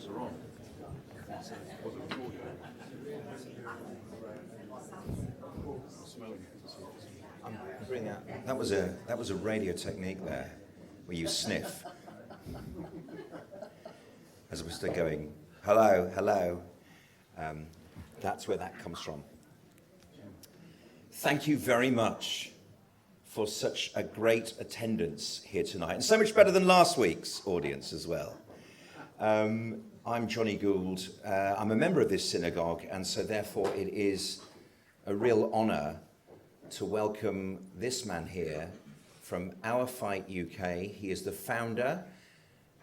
Microphones are on. So it wasn't recorded. I'm bringing out. That was a radio technique there, where you sniff, as opposed to going hello, hello. That's where that comes from. Thank you very much for such a great attendance here tonight, and so much better than last week's audience as well. I'm Jonny Gould. I'm a member of this synagogue, and so therefore it is a real honour to welcome this man here from Our Fight UK. He is the founder,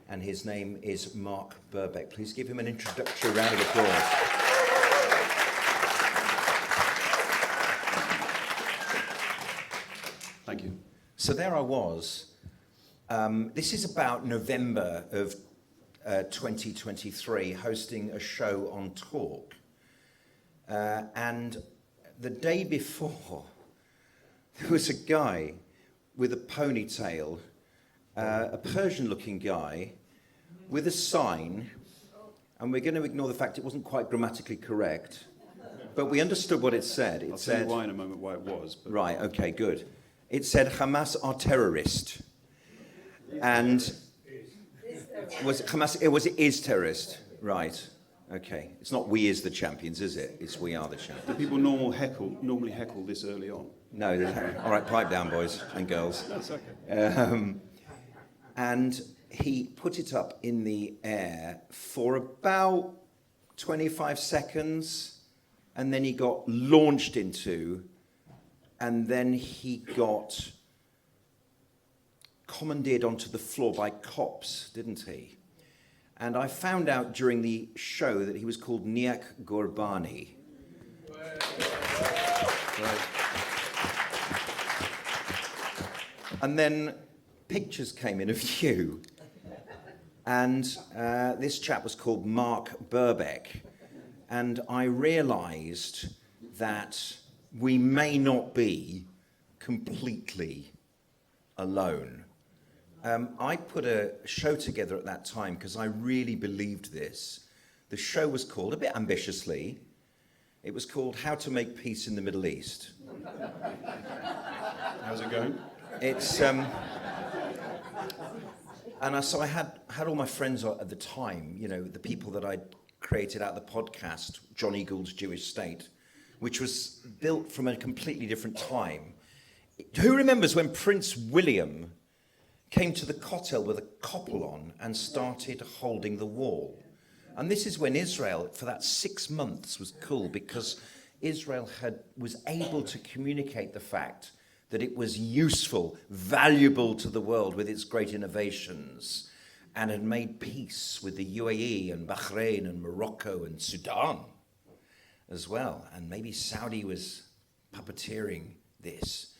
and his name is Mark Birbeck. Please give him an introductory round of applause. Thank you. So there I was. This is about November of 2023, hosting a show on Talk. And the day before, there was a guy with a ponytail, a Persian-looking guy, with a sign, and we're going to ignore the fact it wasn't quite grammatically correct, but we understood what it said. I'll tell you why in a moment, why it was. But... Right, okay, good. It said, Hamas are terrorist. And was it Hamas? It is terrorist. Right, okay. It's not we is the champions, is it? It's we are the champions. Do people normally heckle this early on? No, all right, pipe down, boys and girls. That's okay. And he put it up in the air for about 25 seconds, and then he got launched into, and then he got commandeered onto the floor by cops, didn't he? And I found out during the show that he was called Niak Gorbani. Right. And then pictures came in of you. And this chap was called Mark Birbeck. And I realised that we may not be completely alone. I put a show together at that time because I really believed this. The show was called, a bit ambitiously, it was called How to Make Peace in the Middle East. How's it going? It's so I had all my friends at the time, you know, the people that I'd created out of the podcast, Jonny Gould's Jewish State, which was built from a completely different time. Who remembers when Prince William came to the Kotel with a koppel on and started holding the wall? And this is when Israel, for that 6 months, was cool because Israel was able to communicate the fact that it was useful, valuable to the world with its great innovations, and had made peace with the UAE and Bahrain and Morocco and Sudan as well. And maybe Saudi was puppeteering this.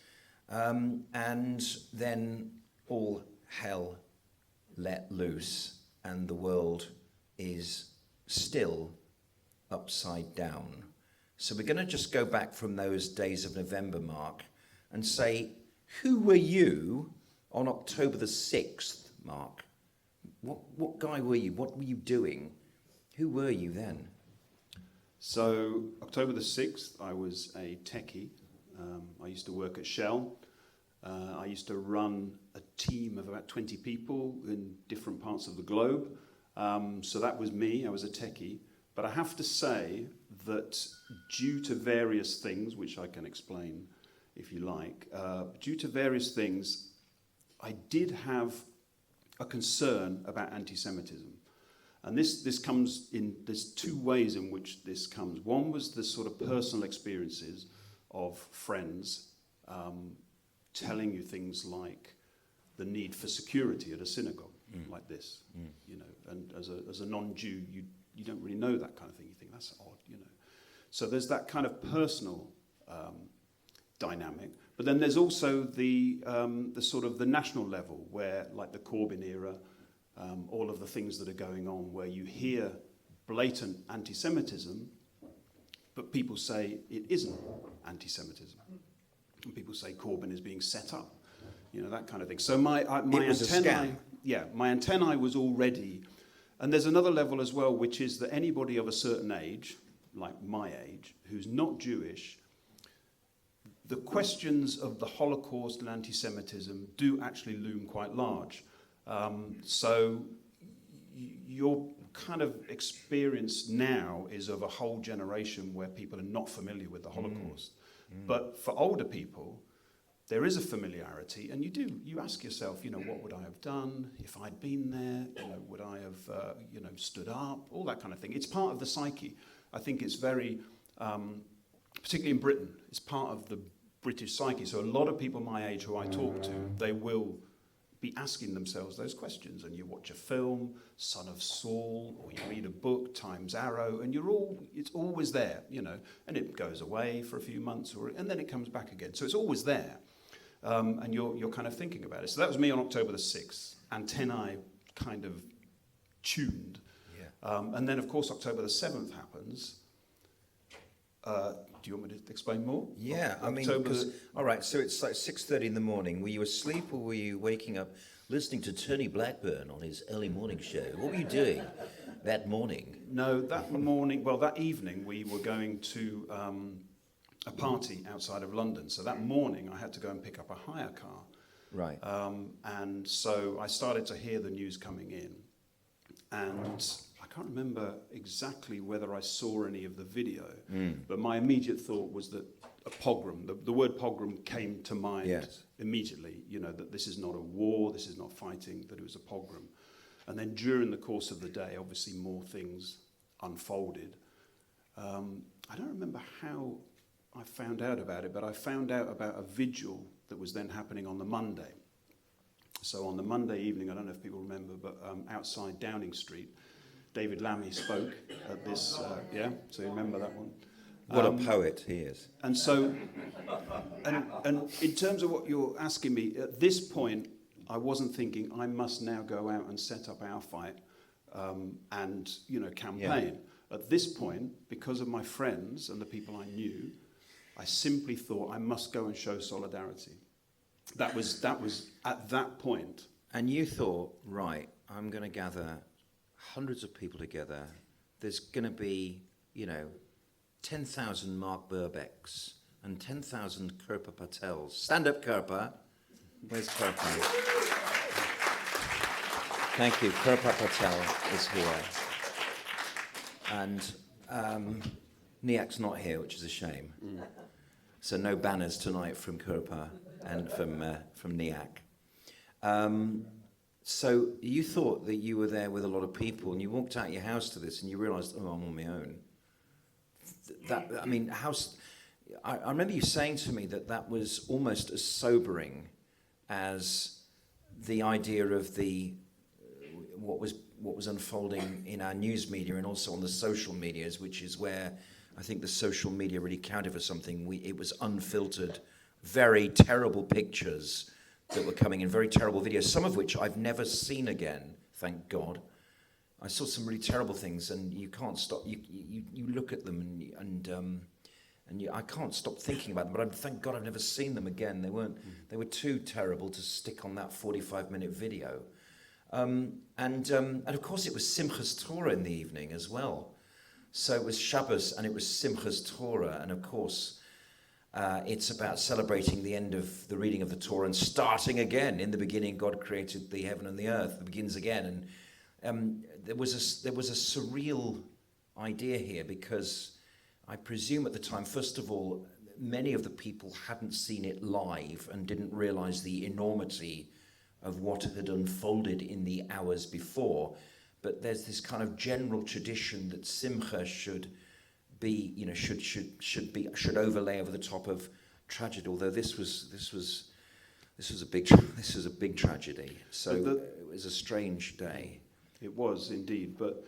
And then all hell let loose, and the world is still upside down. So we're going to just go back from those days of November, Mark, and say, who were you on October the 6th, Mark? What guy were you? What were you doing? Who were you then? So, October the 6th, I was a techie. I used to work at Shell. I used to run a team of about 20 people in different parts of the globe. So that was me. I was a techie. But I have to say that due to various things, which I can explain if you like, due to various things, I did have a concern about anti-Semitism. And this comes in, there's two ways in which this comes. One was the sort of personal experiences of friends telling you things like the need for security at a synagogue like this, you know, and as a non-Jew, you don't really know that kind of thing. You think that's odd, you know. So there's that kind of personal dynamic, but then there's also the sort of the national level where, like the Corbyn era, all of the things that are going on, where you hear blatant anti-Semitism, but people say it isn't anti-Semitism, and people say Corbyn is being set up, you know, that kind of thing. So my antennae, my antennae was already And there's another level as well, which is that anybody of a certain age, like my age, who's not Jewish, the questions of the Holocaust and anti-Semitism do actually loom quite large. So your kind of experience now is of a whole generation where people are not familiar with the Holocaust. But for older people, there is a familiarity, and you ask yourself, what would I have done if I'd been there? Would I have, stood up? All that kind of thing. It's part of the psyche. I think it's very, particularly in Britain, it's part of the British psyche. So a lot of people my age who I talk to, they will be asking themselves those questions. And you watch a film, Son of Saul, or you read a book, Time's Arrow, and it's always there, and it goes away for a few months, and then it comes back again. So it's always there. And you're kind of thinking about it. So that was me on October the 6th. Antennae kind of tuned. Yeah. And then, of course, October the 7th happens. Do you want me to explain more? Yeah, all right, so it's like 6:30 in the morning. Were you asleep or were you waking up listening to Tony Blackburn on his early morning show? What were you doing that morning? No, that evening we were going to a party outside of London. So that morning I had to go and pick up a hire car. Right. And so I started to hear the news coming in. And I can't remember exactly whether I saw any of the video, but my immediate thought was that a pogrom, the word pogrom came to mind immediately, that this is not a war, this is not fighting, that it was a pogrom. And then during the course of the day, obviously more things unfolded. I don't remember how I found out about it, but I found out about a vigil that was then happening on the Monday. So on the Monday evening, I don't know if people remember, but outside Downing Street, David Lammy spoke at this, so you remember that one? What a poet he is. And so, and in terms of what you're asking me, at this point, I wasn't thinking I must now go out and set up our fight and, campaign. Yeah. At this point, because of my friends and the people I knew, I simply thought I must go and show solidarity. That was at that point. And you thought, right, I'm going to gather hundreds of people together. There's going to be, 10,000 Mark Birbecks and 10,000 Kurpa Patels. Stand up, Kurpa. Where's Kurpa? Thank you. Kurpa Patel is here. And Niak's not here, which is a shame. So no banners tonight from Kurpa and from Niak. So you thought that you were there with a lot of people, and you walked out your house to this, and you realised, I'm on my own. I remember you saying to me that was almost as sobering as the idea of what was unfolding in our news media and also on the social medias, which is where I think the social media really counted for something. It was unfiltered, very terrible pictures that were coming in, very terrible videos, some of which I've never seen again, thank God. I saw some really terrible things, and you can't stop. You look at them, and I can't stop thinking about them. But thank God I've never seen them again. They were too terrible to stick on that 45-minute video. And of course it was Simchas Torah in the evening as well. So it was Shabbos and it was Simchas Torah, and of course it's about celebrating the end of the reading of the Torah and starting again. In the beginning, God created the heaven and the earth. It begins again, and there was a surreal idea here, because I presume at the time, first of all, many of the people hadn't seen it live and didn't realise the enormity of what had unfolded in the hours before. But there's this kind of general tradition that Simcha should be, should overlay over the top of tragedy. Although this was a big tragedy. So it was a strange day. It was indeed. But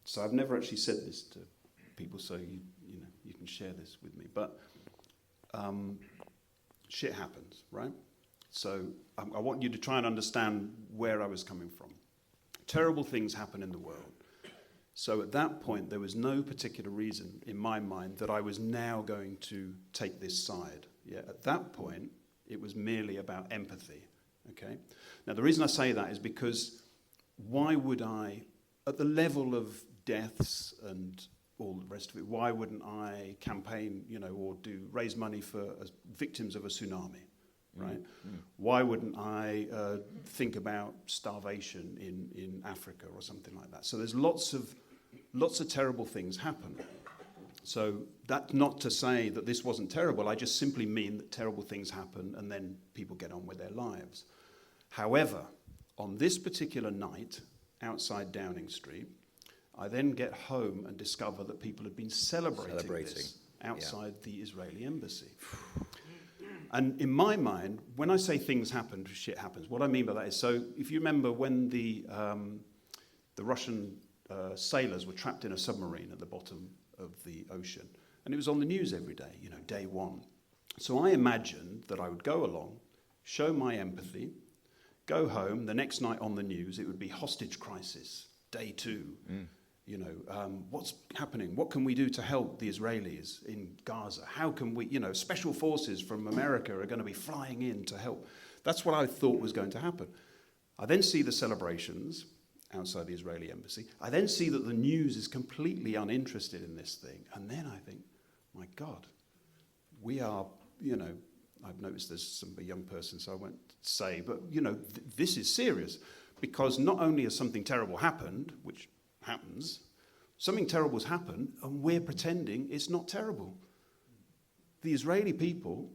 so I've never actually said this to people, so you can share this with me. But shit happens, right? So I want you to try and understand where I was coming from. Terrible things happen in the world. So at that point, there was no particular reason in my mind that I was now going to take this side. Yeah, at that point, it was merely about empathy. Okay. Now, the reason I say that is because why would I at the level of deaths and all the rest of it, why wouldn't I campaign, or raise money for victims of a tsunami, right? Why wouldn't I think about starvation in Africa or something like that? So there's lots of terrible things happen. So that's not to say that this wasn't terrible. I just simply mean that terrible things happen and then people get on with their lives. However, on this particular night outside Downing Street, I then get home and discover that people had been celebrating. This outside the Israeli embassy. And in my mind, when I say things happen, shit happens. What I mean by that is, so if you remember when the Russian sailors were trapped in a submarine at the bottom of the ocean, and it was on the news every day, day one. So I imagined that I would go along, show my empathy, go home, the next night on the news, it would be hostage crisis, day 2. What's happening? What can we do to help the Israelis in Gaza? How can we, special forces from America are going to be flying in to help. That's what I thought was going to happen. I then see the celebrations outside the Israeli embassy. I then see that the news is completely uninterested in this thing. And then I think, my God, we are, I've noticed there's a young person, so I won't say, but, this is serious. Because not only has something terrible happened, which happens, something terrible has happened, and we're pretending it's not terrible. The Israeli people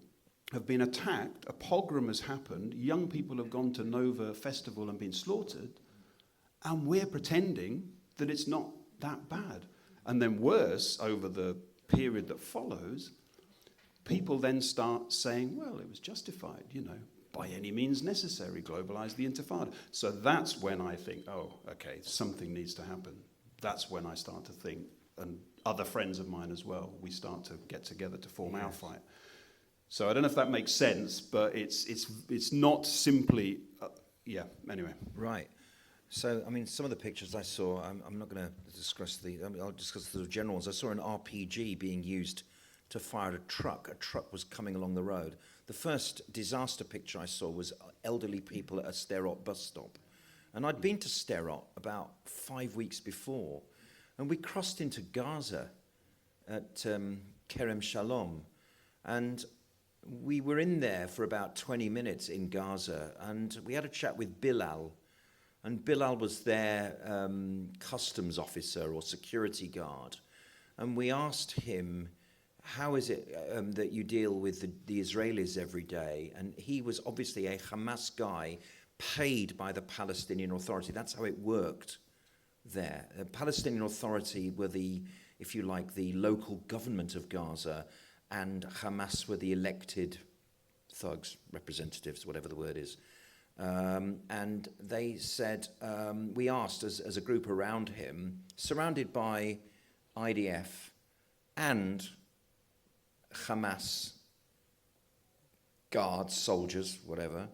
have been attacked, a pogrom has happened, young people have gone to Nova Festival and been slaughtered, and we're pretending that it's not that bad. And then worse, over the period that follows, people then start saying, well, it was justified, by any means necessary, globalise the Intifada. So that's when I think, oh, okay, something needs to happen. That's when I start to think, and other friends of mine as well, we start to get together to form our fight. So I don't know if that makes sense, but it's not simply, anyway. Right. So, some of the pictures I saw, I'm not going to discuss I'll discuss the general ones. I saw an RPG being used to fire a truck. A truck was coming along the road. The first disaster picture I saw was elderly people at a Sderot bus stop. And I'd been to Sderot about 5 weeks before, and we crossed into Gaza at Kerem Shalom. And we were in there for about 20 minutes in Gaza, and we had a chat with Bilal. And Bilal was their customs officer or security guard. And we asked him, how is it that you deal with the Israelis every day? And he was obviously a Hamas guy paid by the Palestinian Authority. That's how it worked there. The Palestinian Authority were if you like, the local government of Gaza, and Hamas were the elected thugs, representatives, whatever the word is. And they said, we asked as a group around him, surrounded by IDF and Hamas guards, soldiers, whatever,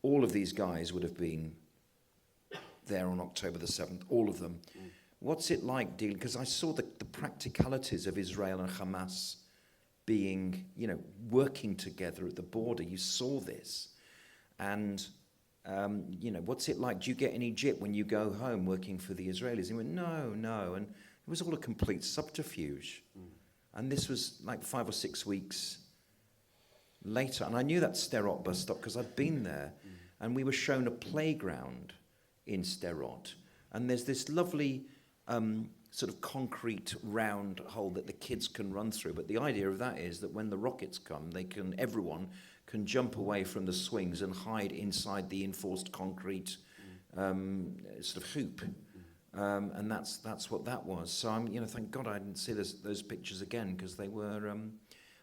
all of these guys would have been there on October the 7th, all of them. What's it like dealing, because I saw the practicalities of Israel and Hamas being, working together at the border. You saw this. And, what's it like? Do you get any jip when you go home working for the Israelis? He went, no. And it was all a complete subterfuge. And this was like 5 or 6 weeks later. And I knew that Sderot bus stop because I'd been there. And we were shown a playground in Sderot. And there's this lovely sort of concrete round hole that the kids can run through. But the idea of that is that when the rockets come, everyone can jump away from the swings and hide inside the enforced concrete sort of hoop. And that's what that was. So thank God I didn't see those pictures again, because they were.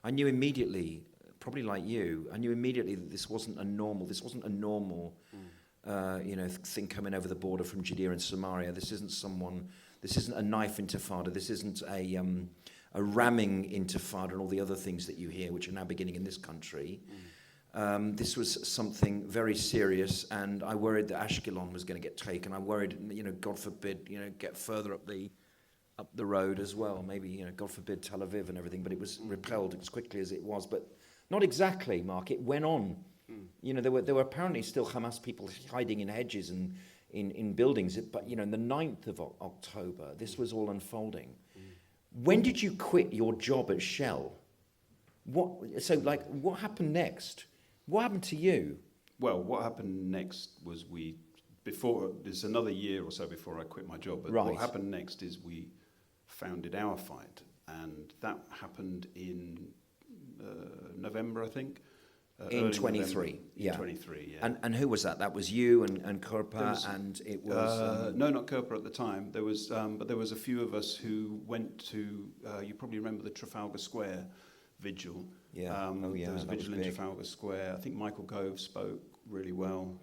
I knew immediately, probably like you, I knew immediately that this wasn't a normal thing coming over the border from Judea and Samaria. This isn't a knife intifada. This isn't a ramming intifada and all the other things that you hear, which are now beginning in this country. This was something very serious, and I worried that Ashkelon was going to get taken. I worried, God forbid, get further up the road as well. Maybe, God forbid, Tel Aviv and everything. But it was repelled as quickly as it was. But not exactly, Mark. It went on. There were apparently still Hamas people hiding in hedges and in buildings. But, you know, on the 9th of October, this was all unfolding. When did you quit your job at Shell? What happened next? What happened to you? Well, what happened next was there's another year or so before I quit my job, but Right. what happened next is we founded Our Fight, and that happened in November, I think. In 23, yeah. In 23, yeah. And who was that? That was you and Kurpa, and it was... no, not Kurpa at the time. There was, but there was a few of us who went to, you probably remember the Trafalgar Square vigil. Yeah. There was a that vigil in big. Trafalgar Square. I think Michael Gove spoke really well.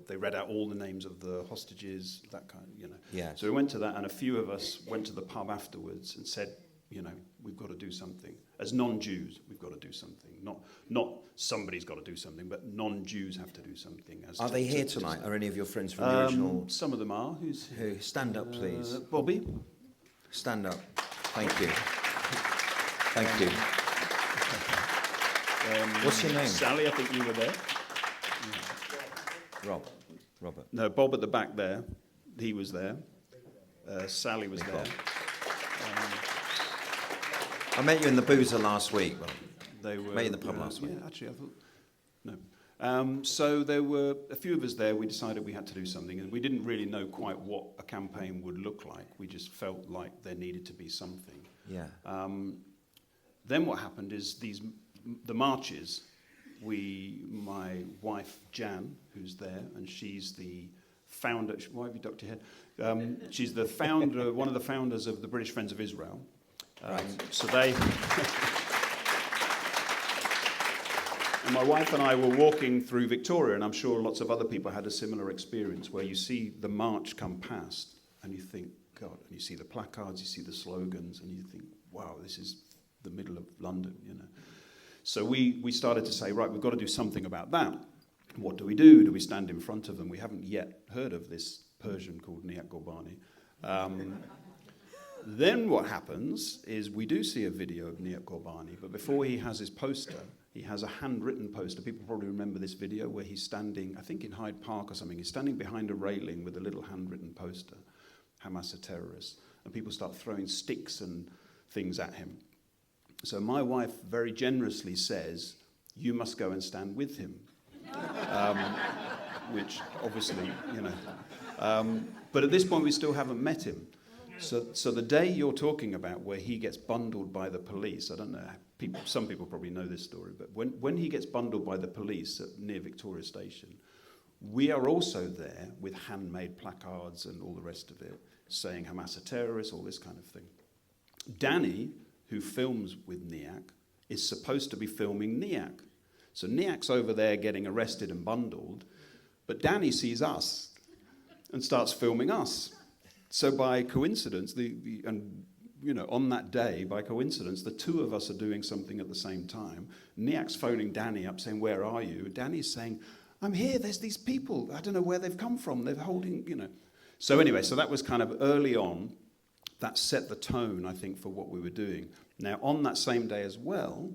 They read out all the names of the hostages, that kind of, you know. Yes. So we went to that, and a few of us went to the pub afterwards and said, you know, we've got to do something. As non-Jews, we've got to do something. Not somebody's got to do something, but non-Jews have to do something. Are they here tonight? Are any of your friends from the original... Some of them are. Who? Stand up, please. Bobby. Stand up. Thank you. Thank you. What's your name? Sally, I think you were there. Robert. No, Bob at the back there. He was there. Sally was there. I met you in the boozer last week. They were met you in the pub last week. Yeah, actually, I thought no. So there were a few of us there. We decided we had to do something, and we didn't really know quite what a campaign would look like. We just felt like there needed to be something. Yeah. Then what happened is the marches. My wife Jan, who's there, and she's the founder. Why have you ducked your head? She's the founder, one of the founders of the British Friends of Israel. Right. So they. And my wife and I were walking through Victoria, and I'm sure lots of other people had a similar experience, where you see the march come past, and you think, God, and you see the placards, you see the slogans, and you think, wow, this is the middle of London, you know. So we started to say, right, we've got to do something about that. What do we do? Do we stand in front of them? We haven't yet heard of this Persian called Nihat Gorbani. Then what happens is we do see a video of Nihat Gorbani, but before he has his poster, he has a handwritten poster. People probably remember this video where he's standing, I think in Hyde Park or something, he's standing behind a railing with a little handwritten poster, Hamas are terrorists, and people start throwing sticks and things at him. So my wife very generously says, you must go and stand with him, which obviously, you know. But at this point, we still haven't met him. So the day you're talking about where he gets bundled by the police, I don't know, some people probably know this story, but when he gets bundled by the police near Victoria Station, we are also there with handmade placards and all the rest of it, saying Hamas are terrorists, all this kind of thing. Danny, who films with Nihat, is supposed to be filming Nihat. So Niak's over there getting arrested and bundled, but Danny sees us and starts filming us. So by coincidence, on that day, by coincidence, the two of us are doing something at the same time. Niak's phoning Danny up saying, where are you? Danny's saying, I'm here, there's these people. I don't know where they've come from. They're holding, you know. So anyway, so that was kind of early on. That set the tone, I think, for what we were doing. Now, on that same day as well,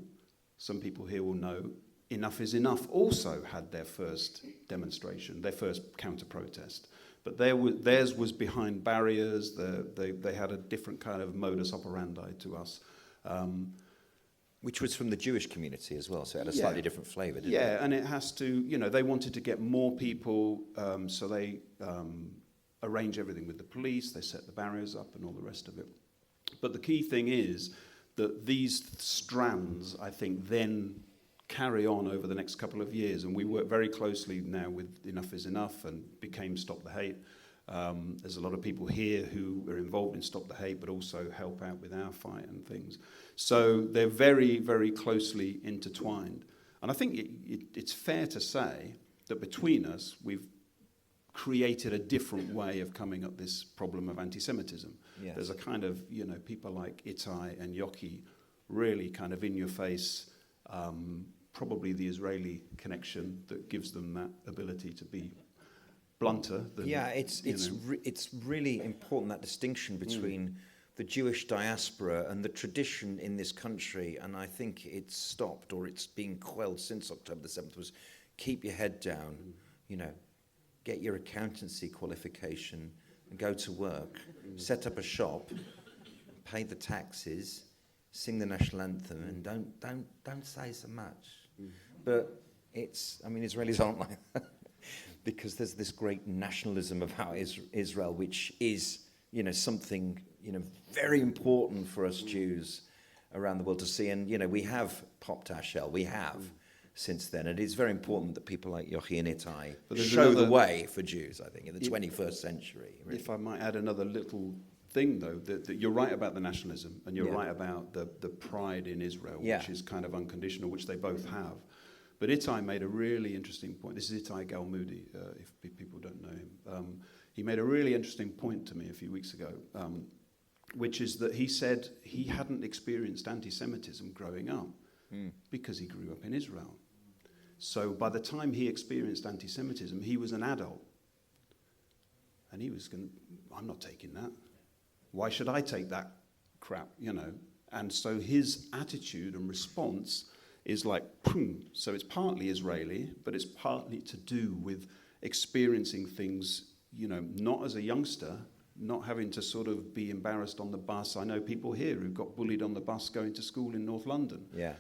some people here will know, Enough is Enough also had their first demonstration, their first counter-protest. But theirs was behind barriers. They had a different kind of modus operandi to us. Which was from the Jewish community as well, so it had a slightly different flavour, didn't it? Yeah, and it has to, they wanted to get more people, so they arrange everything with the police, they set the barriers up and all the rest of it. But the key thing is that these strands, I think, then carry on over the next couple of years, and we work very closely now with Enough is Enough and became Stop the Hate. There's a lot of people here who are involved in Stop the Hate but also help out with Our Fight and things. So they're very, very closely intertwined. And I think it's fair to say that between us, we've created a different way of coming at this problem of anti-Semitism. Yes. There's a kind of, people like Itai and Yoki really kind of in your face, probably the Israeli connection that gives them that ability to be blunter than, it's really important, that distinction between the Jewish diaspora and the tradition in this country, and I think it's stopped, or it's been quelled since October the 7th, was keep your head down, you know, get your accountancy qualification and go to work, set up a shop, pay the taxes, sing the national anthem, and don't say so much. But Israelis aren't like that because there's this great nationalism about Israel, which is, you know, something, you know, very important for us Jews around the world to see. And, you know, we have popped our shell. We have since then. And it's very important that people like Yochi and Ittai show the way for Jews, I think, in the 21st century. Really. If I might add another little thing, though, that you're right about the nationalism, and you're right about the pride in Israel, which is kind of unconditional, which they both have. But Ittai made a really interesting point. This is Ittai Galmudi, if people don't know him. He made a really interesting point to me a few weeks ago, which is that he said he hadn't experienced anti-Semitism growing up because he grew up in Israel. So by the time he experienced anti-Semitism, he was an adult. And he was going, I'm not taking that. Why should I take that crap, you know? And so his attitude and response is like, boom. So it's partly Israeli, but it's partly to do with experiencing things, you know, not as a youngster, not having to sort of be embarrassed on the bus. I know people here who got bullied on the bus going to school in North London. Yeah.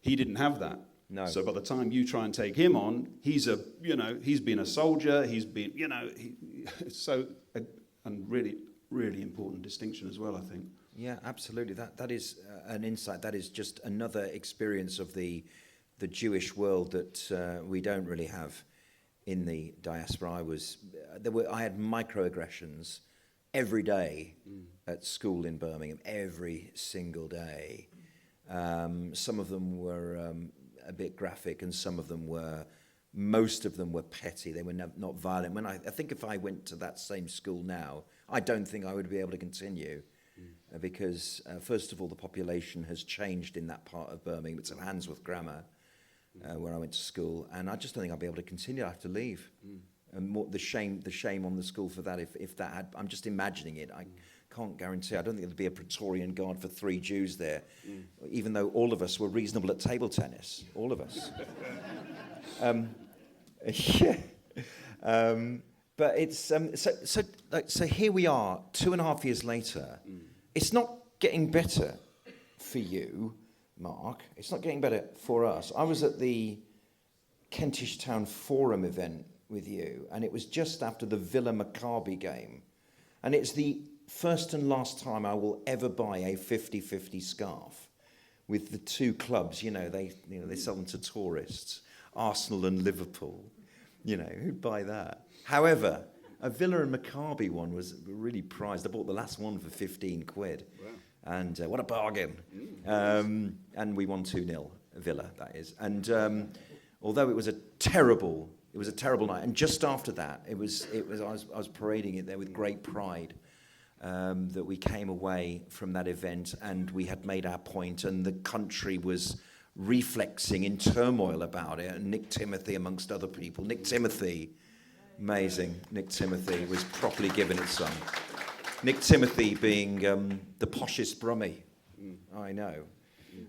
He didn't have that. No. So by the time you try and take him on, he's been a soldier, he's been, you know, and really, really important distinction as well, I think. Yeah, absolutely. That is an insight. That is just another experience of the Jewish world that we don't really have in the diaspora. I had microaggressions every day at school in Birmingham, every single day. Some of them were a bit graphic, and most of them were petty. They were not violent. I think if I went to that same school now, I don't think I would be able to continue. Because, first of all, the population has changed in that part of Birmingham. It's at Handsworth Grammar, where I went to school, and I just don't think I'll be able to continue. I have to leave. And the shame on the school for that, if that had, I'm just imagining it. I can't guarantee. I don't think there'd be a Praetorian Guard for 3 Jews there, even though all of us were reasonable at table tennis. All of us. But it's so here we are, 2.5 years later. It's not getting better for you, Mark. It's not getting better for us. I was at the Kentish Town Forum event with you, and it was just after the Villa Maccabi game. And it's the first and last time I will ever buy a 50-50 scarf with the 2 clubs. They sell them to tourists, Arsenal and Liverpool. Who'd buy that? However, a Villa and Maccabi one was really prized. I bought the last one for 15 quid. Wow. And what a bargain. And we won 2-0, Villa, that is. And although it was a terrible night. And just after that, I was parading it there with great pride that we came away from that event and we had made our point, and the country was reflexing in turmoil about it. And Nick Timothy, amongst other people. Nick Timothy, amazing. Nick Timothy was properly given its song. Nick Timothy being the poshest Brummie, I know,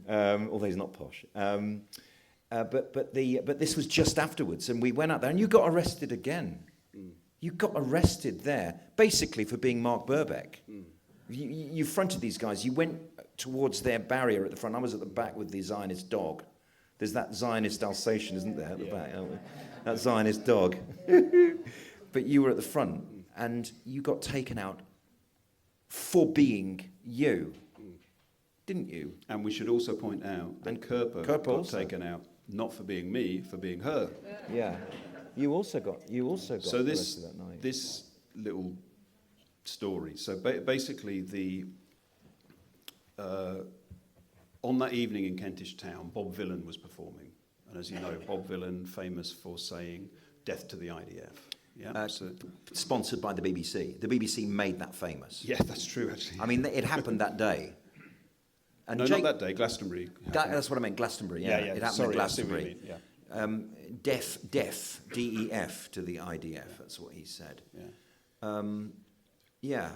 although he's not posh. But this was just afterwards, and we went out there, and you got arrested again. You got arrested there, basically for being Mark Birbeck. You fronted these guys. You went towards their barrier at the front. I was at the back with the Zionist dog. There's that Zionist Alsatian, isn't there, at the back? That Zionist dog. But you were at the front, and you got taken out for being you, didn't you? And we should also point out that Kurpa got also taken out, not for being me, for being her. Yeah. You also got so arrested that night. This little story. So basically, on that evening in Kentish Town, Bob Villan was performing, and as you know, Bob Villan, famous for saying "Death to the IDF." Yeah, sponsored by the BBC. The BBC made that famous. Yeah, that's true. Actually, I mean, it happened that day. And not that day. Glastonbury. That's what I meant. Glastonbury. Yeah. It happened at Glastonbury. Deaf, DEF to the IDF. That's what he said. Yeah.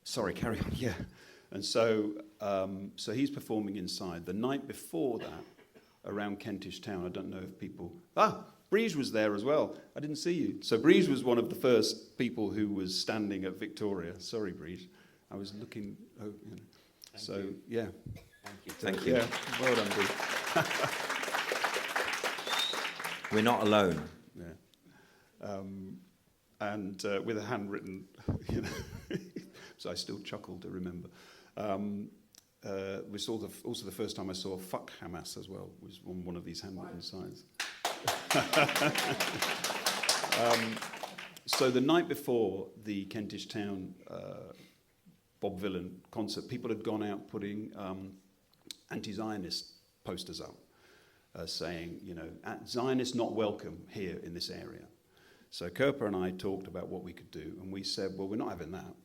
Sorry, carry on. Yeah. And so he's performing inside. The night before that, around Kentish Town. I don't know if people... Breeze was there as well. I didn't see you. So Breeze was one of the first people who was standing at Victoria. Sorry, Breeze. I was looking... Thank you. Yeah. Thank you. Yeah, well done, Breeze. We're not alone. Yeah. And with a handwritten... so I still chuckle to remember. We saw also the first time I saw "fuck Hamas" as well, was on one of these handwritten signs. So the night before the Kentish Town Bob Vylan concert, people had gone out putting anti-Zionist posters up, saying, Zionists not welcome here in this area. So Kurpa and I talked about what we could do, and we said, well, we're not having that.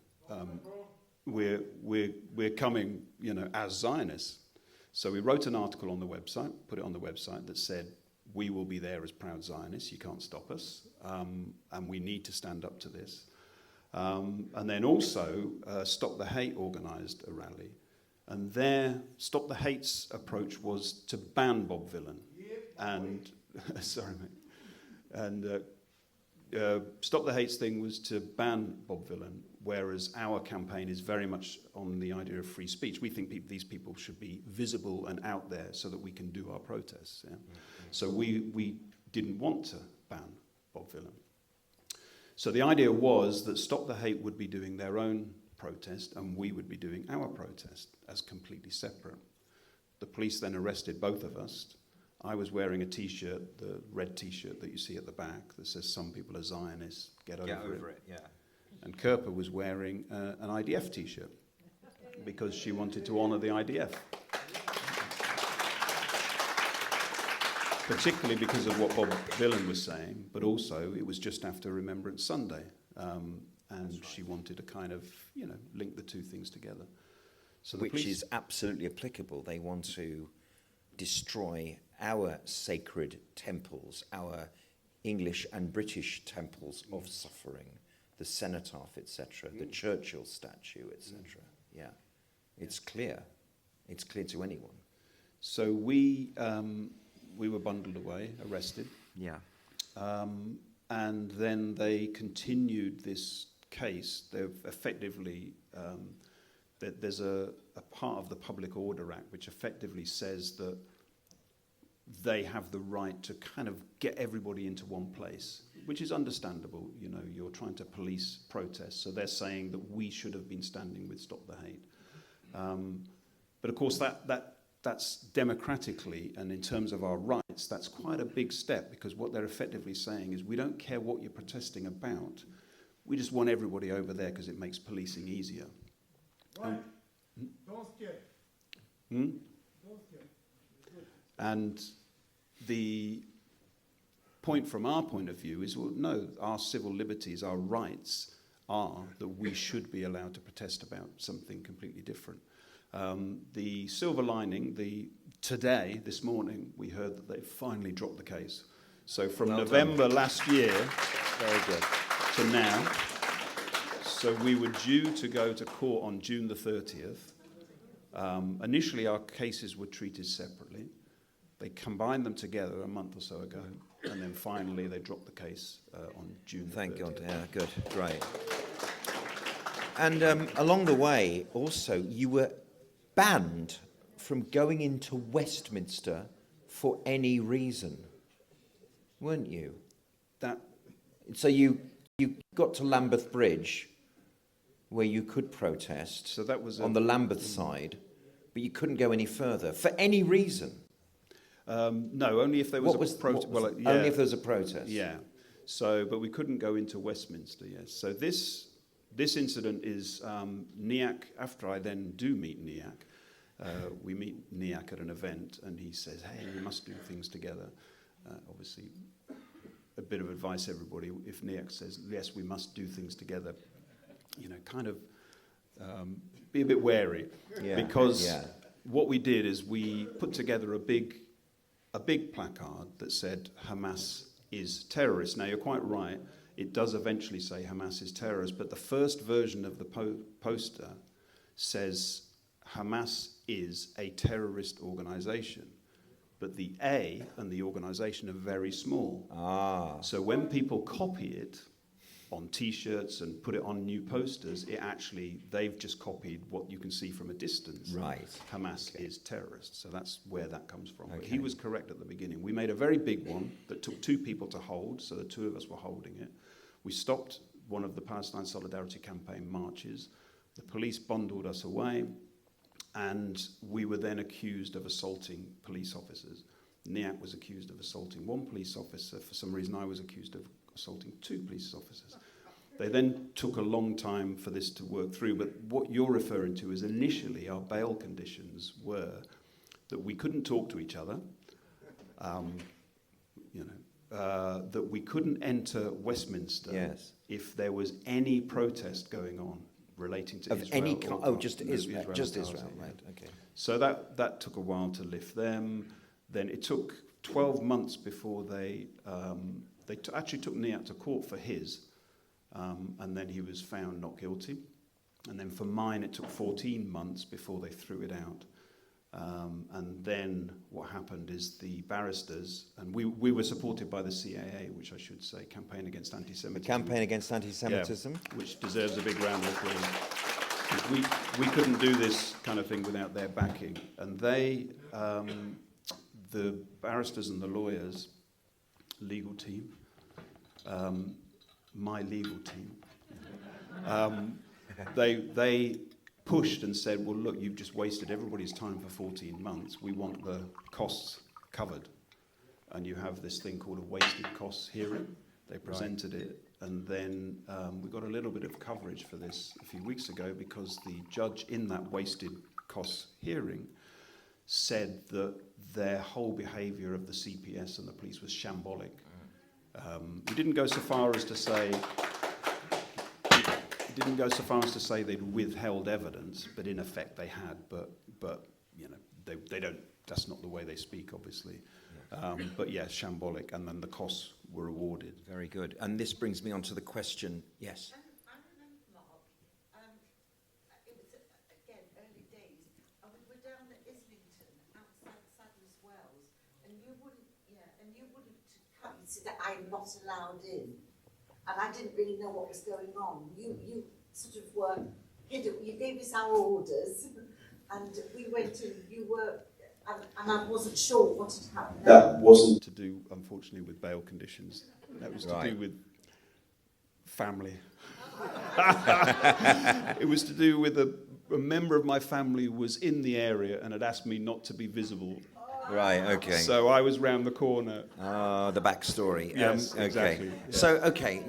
We're coming, as Zionists. So we wrote an article on the website, put it on the website, that said, we will be there as proud Zionists, you can't stop us, and we need to stand up to this. And then also, Stop the Hate organised a rally, and their Stop the Hate's approach was to ban Bob Vylan. And, sorry mate, and Stop the Hate's thing was to ban Bob Vylan, whereas our campaign is very much on the idea of free speech. We think these people should be visible and out there so that we can do our protests. Yeah? So we didn't want to ban Bob Vylan. So the idea was that Stop the Hate would be doing their own protest and we would be doing our protest as completely separate. The police then arrested both of us. I was wearing a T-shirt, the red T-shirt that you see at the back that says "Some people are Zionists, get over it." Yeah. And Kurpa was wearing an IDF T-shirt because she wanted to honour the IDF. Particularly because of what Bob Vylan was saying, but also it was just after Remembrance Sunday. And she wanted to kind of, link the two things together. So Which is absolutely applicable. They want to destroy our sacred temples, our English and British temples of suffering, the cenotaph, etc., the Churchill statue, etc. Yeah, it's clear. It's clear to anyone. So we were bundled away, arrested. Yeah. And then they continued this case. They've effectively, there's a part of the Public Order Act which effectively says that they have the right to kind of get everybody into one place, which is understandable. You're trying to police protests, so they're saying that we should have been standing with Stop the Hate. But of course, that's democratically and in terms of our rights, that's quite a big step, because what they're effectively saying is we don't care what you're protesting about, we just want everybody over there because it makes policing easier. Right. Don't scare. Hmm? Don't scare. And the point from our point of view is, well, no, our civil liberties, our rights are that we should be allowed to protest about something completely different. The silver lining, today, this morning, we heard that they finally dropped the case. So from November last year Very good. to now, so we were due to go to court on June the 30th. Initially, our cases were treated separately. They combined them together a month or so ago, and then finally they dropped the case on June the 30th. Thank God. Yeah, good. Great. And along the way, also, you were banned from going into Westminster for any reason, weren't you? So you got to Lambeth Bridge, where you could protest. So that was on the Lambeth side, but you couldn't go any further for any reason. No, only if there was a protest. Only if there was a protest. Yeah. So, but we couldn't go into Westminster. Yes. So this incident is Niak. After I then do meet Niak, we meet Niak at an event, and he says, "Hey, we must do things together." Obviously, a bit of advice, everybody. If Niak says, "Yes, we must do things together," kind of be a bit wary, because what we did is we put together a big placard that said Hamas is terrorist. Now, you're quite right. It does eventually say Hamas is terrorist, but the first version of the poster says Hamas is a terrorist organization, but the A and the organisation are very small. Ah. So when people copy it on T-shirts and put it on new posters, they've just copied what you can see from a distance. Right. Hamas is terrorists. So that's where that comes from. But Okay. he was correct at the beginning. We made a very big one that took 2 people to hold, so the 2 of us were holding it. We stopped one of the Palestine Solidarity Campaign marches. The police bundled us away, and we were then accused of assaulting police officers. NIAC was accused of assaulting 1 police officer. For some reason, I was accused of assaulting 2 police officers. They then took a long time for this to work through, but what you're referring to is initially our bail conditions were that we couldn't talk to each other, that we couldn't enter Westminster Yes. if there was any protest going on relating to Of Israel. any or kind? Gaza. Oh, just No, Israel. Just and Gaza, Israel, yeah. right? Okay. So that took a while to lift them. Then it took 12 months before they actually took Niat to court for his, and then he was found not guilty. And then for mine, it took 14 months before they threw it out. And then what happened is the barristers, and we were supported by the CAA, which I should say, Campaign Against The Anti-Semitism. campaign against anti-Semitism. Yeah, which deserves a big round of applause. 'Cause we couldn't do this kind of thing without their backing. And they, the barristers and the lawyers, legal team, my legal team, they pushed and said, well, look, you've just wasted everybody's time for 14 months. We want the costs covered. And you have this thing called a wasted costs hearing. They presented it, and then we got a little bit of coverage for this a few weeks ago because the judge in that wasted costs hearing said that their whole behaviour of the CPS and the police was shambolic. We didn't go so far as to say they'd withheld evidence, but in effect they had. But you know, they don't. That's not the way they speak, obviously. But yeah, shambolic, and then the costs were awarded. Very good. And this brings me on to the question. Yes. I remember, Mark, it was, again, early days, and we were down at Islington, outside Sadler's Wells, and you wouldn't come and say that I'm not allowed in. And I didn't really know what was going on. You sort of were hidden. You gave us our orders, and we went and you were, and I wasn't sure what had happened. That wasn't to do, unfortunately, with bail conditions. That was to do with family. It was to do with a member of my family was in the area and had asked me not to be visible. Right, okay. So I was round the corner. The backstory. Yes, okay. exactly.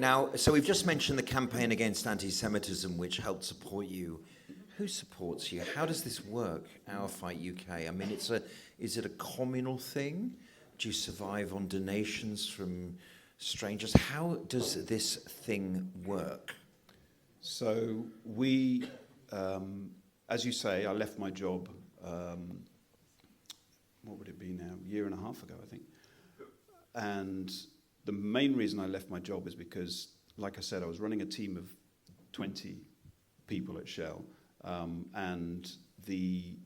Yeah. So we've just mentioned the campaign against anti-Semitism, which helped support you. Who supports you? How does this work, Our Fight UK? I mean, is it a communal thing? Do you survive on donations from strangers? How does this thing work? So we, as you say, I left my job, what would it be now? A year and a half ago, I think. And the main reason I left my job is because, like I said, I was running a team of 20 people at Shell. And the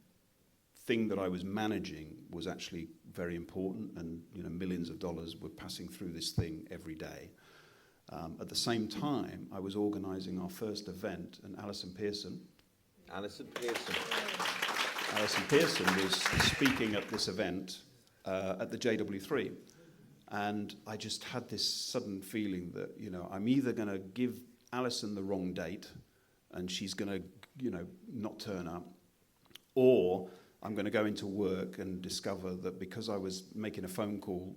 thing that I was managing was actually very important, and millions of dollars were passing through this thing every day. At the same time, I was organising our first event, and Alison Pearson was speaking at this event at the JW3, and I just had this sudden feeling that I'm either going to give Alison the wrong date, and she's going to not turn up, or I'm going to go into work and discover that because I was making a phone call,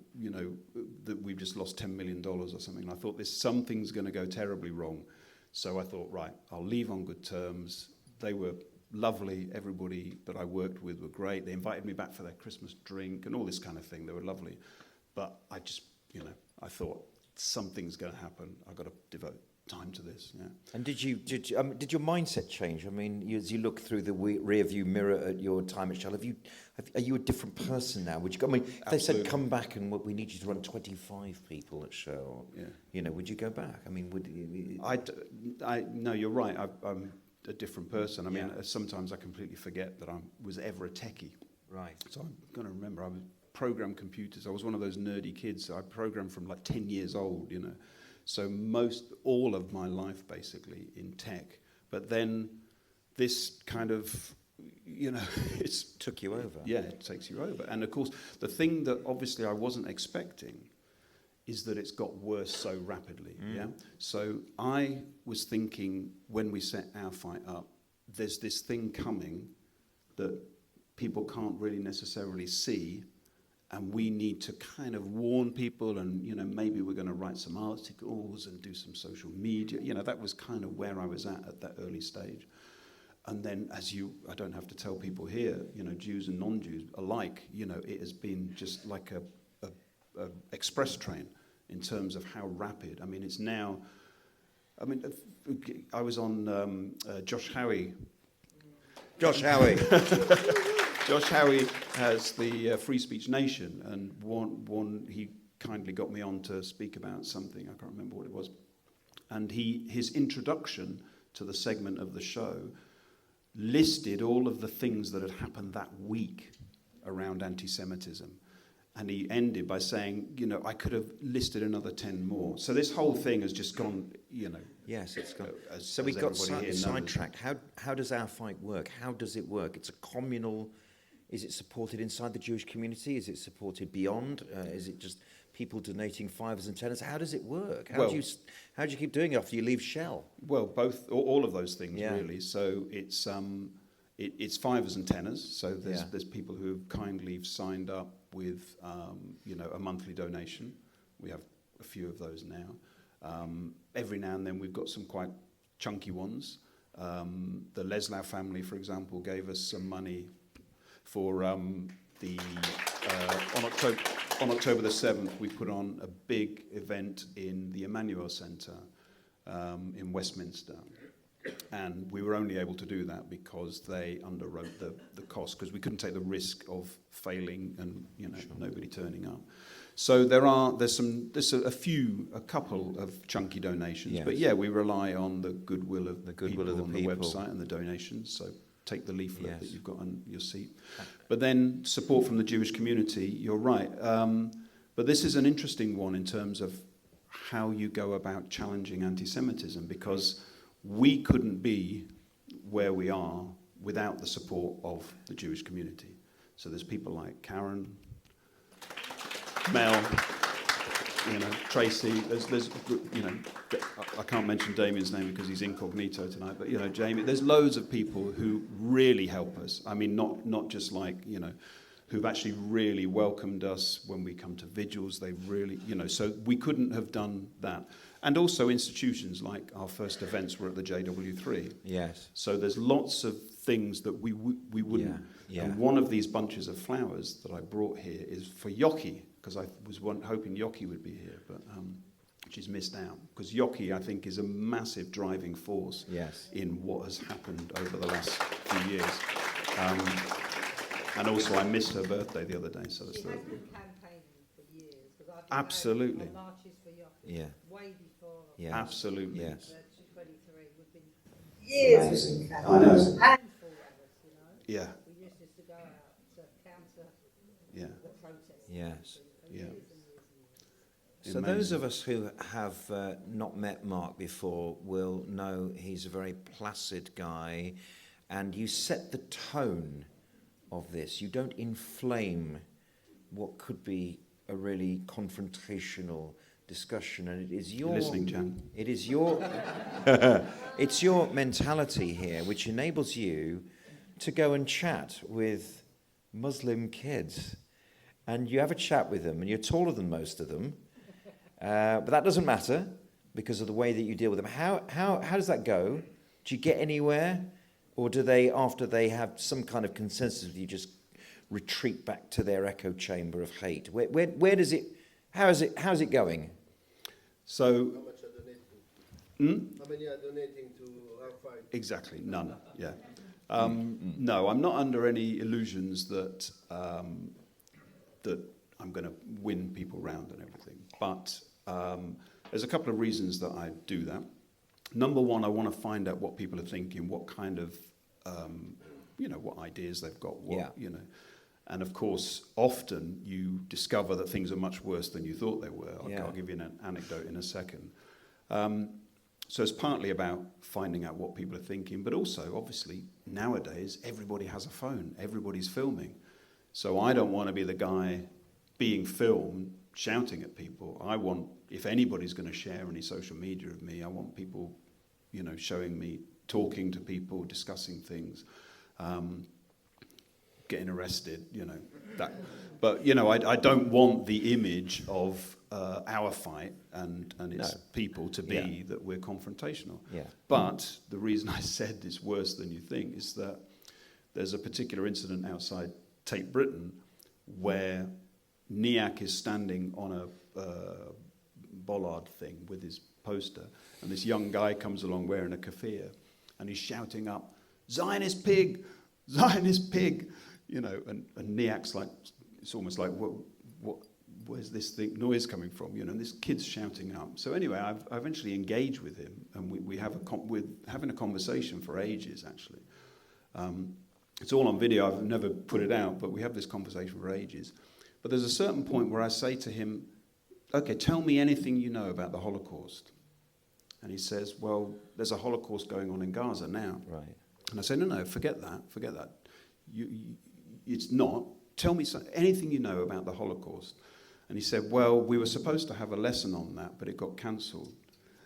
that we've just lost $10 million or something. And I thought something's going to go terribly wrong. So I thought, right, I'll leave on good terms. They were lovely. Everybody that I worked with were great. They invited me back for their Christmas drink and all this kind of thing. They were lovely. But I just, I thought something's going to happen. I've got to devote time to this. Yeah. And did your mindset change? I mean, as you look through the rear view mirror at your time at Shell, are you a different person now? Would you? I mean, if they said come back and we need you to run 25 people at Shell, would you go back? I mean, would you? No, you're right. I'm a different person. I mean, sometimes I completely forget that I was ever a techie. Right. So I'm going to remember I was programmed computers. I was one of those nerdy kids. So I programmed from like 10 years old, you know. So all of my life basically in tech. But then this kind of, you know, it's Took you over. yeah, it takes you over. And of course, the thing that obviously I wasn't expecting is that it's got worse so rapidly. Yeah. So I was thinking when we set our fight up, there's this thing coming that people can't really necessarily see, and we need to kind of warn people, and you know, maybe we're going to write some articles and do some social media. You know, that was kind of where I was at that early stage. And then, I don't have to tell people here, you know, Jews and non-Jews alike, you know, it has been just like a express train in terms of how rapid. I mean, it's now. I mean, I was on Josh Howie. Josh Howie. Josh Howie has the Free Speech Nation, and he kindly got me on to speak about something. I can't remember what it was. And his introduction to the segment of the show listed all of the things that had happened that week around anti-Semitism. And he ended by saying, you know, I could have listed another 10 more. So this whole thing has just gone, you know. Yes, it's gone. So we got sidetracked. How does our fight work? How does it work? It's a communal. Is it supported inside the Jewish community? Is it supported beyond? Is it just people donating fivers and tenors? How does it work? How do you keep doing it after you leave Shell? Well, both, all of those things, Yeah. really. So it's fivers and tenors. So there's people who have kindly signed up with you know, a monthly donation. We have a few of those now. Every now and then we've got some quite chunky ones. The Leslau family, for example, gave us some money for on October the 7th, we put on a big event in the Emmanuel Centre in Westminster. And we were only able to do that because they underwrote the cost, because we couldn't take the risk of failing and, you know, nobody turning up. So there's a couple of chunky donations, Yes. but yeah, we rely on the goodwill of The goodwill of the on people. the website and the donations. So take the leaflet Yes. that you've got on your seat. But then support from the Jewish community, you're right. But this is an interesting one in terms of how you go about challenging anti-Semitism, because we couldn't be where we are without the support of the Jewish community. So there's people like Karen, Mel, you know, Tracy. There's you know, I can't mention Damien's name because he's incognito tonight. But you know, Jamie. There's loads of people who really help us. I mean, not just like, you know, who've actually really welcomed us when we come to vigils. They really, you know, so we couldn't have done that. And also institutions like our first events were at the JW3. Yes. So there's lots of things that we wouldn't. Yeah. And one of these bunches of flowers that I brought here is for Yoki, because I was hoping Yoki would be here, but she's missed out. Because Yoki, I think, is a massive driving force Yes. in what has happened over the last few years. And also, I missed her birthday the other day, so it's She has been campaigning for years. 'Cause I've been Absolutely. on marches for Yoki Yeah. way before Yes. Absolutely. Yes. 23. We've been years Amazing. in I know. campaigning. Handful of us, you know. Yeah, We used to go out to counter yeah, the protests. Yes. For Yeah. years and years and years. So those of us who have not met Mark before will know he's a very placid guy, and you set the tone of this. You don't inflame what could be a really confrontational discussion, and it is your You're listening, Jan. It is your it's your mentality here which enables you to go and chat with Muslim kids, and you have a chat with them, and you're taller than most of them, but that doesn't matter because of the way that you deal with them. How does that go? Do you get anywhere, or do they, after they have some kind of consensus with you, just retreat back to their echo chamber of hate? Where does it? How's it going? So How much are donating? How many are donating to our fight? exactly none. Yeah. No, I'm not under any illusions that that I'm going to win people round and everything. But there's a couple of reasons that I do that. Number one, I want to find out what people are thinking, what kind of, you know, what ideas they've got, what, Yeah. you know. And of course, often you discover that things are much worse than you thought they were. I'll give you an anecdote in a second. So it's partly about finding out what people are thinking, but also, obviously, nowadays, everybody has a phone. Everybody's filming. So I don't want to be the guy being filmed shouting at people. I want, if anybody's going to share any social media of me, I want people, showing me, talking to people, discussing things, getting arrested, that. But, I don't want the image of our fight and its people to be that we're confrontational. Yeah. But the reason I said it's worse than you think is that there's a particular incident outside Tate Britain where Niak is standing on a bollard thing with his poster, and this young guy comes along wearing a keffiyeh, and he's shouting up, "Zionist pig! Zionist pig!" And Niak's like, it's almost like, what? Where's this noise coming from? And this kid's shouting up. So anyway, I eventually engage with him, and we're having a conversation for ages, actually. It's all on video. I've never put it out, but we have this conversation for ages. But there's a certain point where I say to him, "Okay, tell me anything you know about the Holocaust." And he says, "Well, there's a Holocaust going on in Gaza now." Right. And I say, no, forget that. It's not. Tell me anything you know about the Holocaust. And he said, "Well, we were supposed to have a lesson on that, but it got cancelled."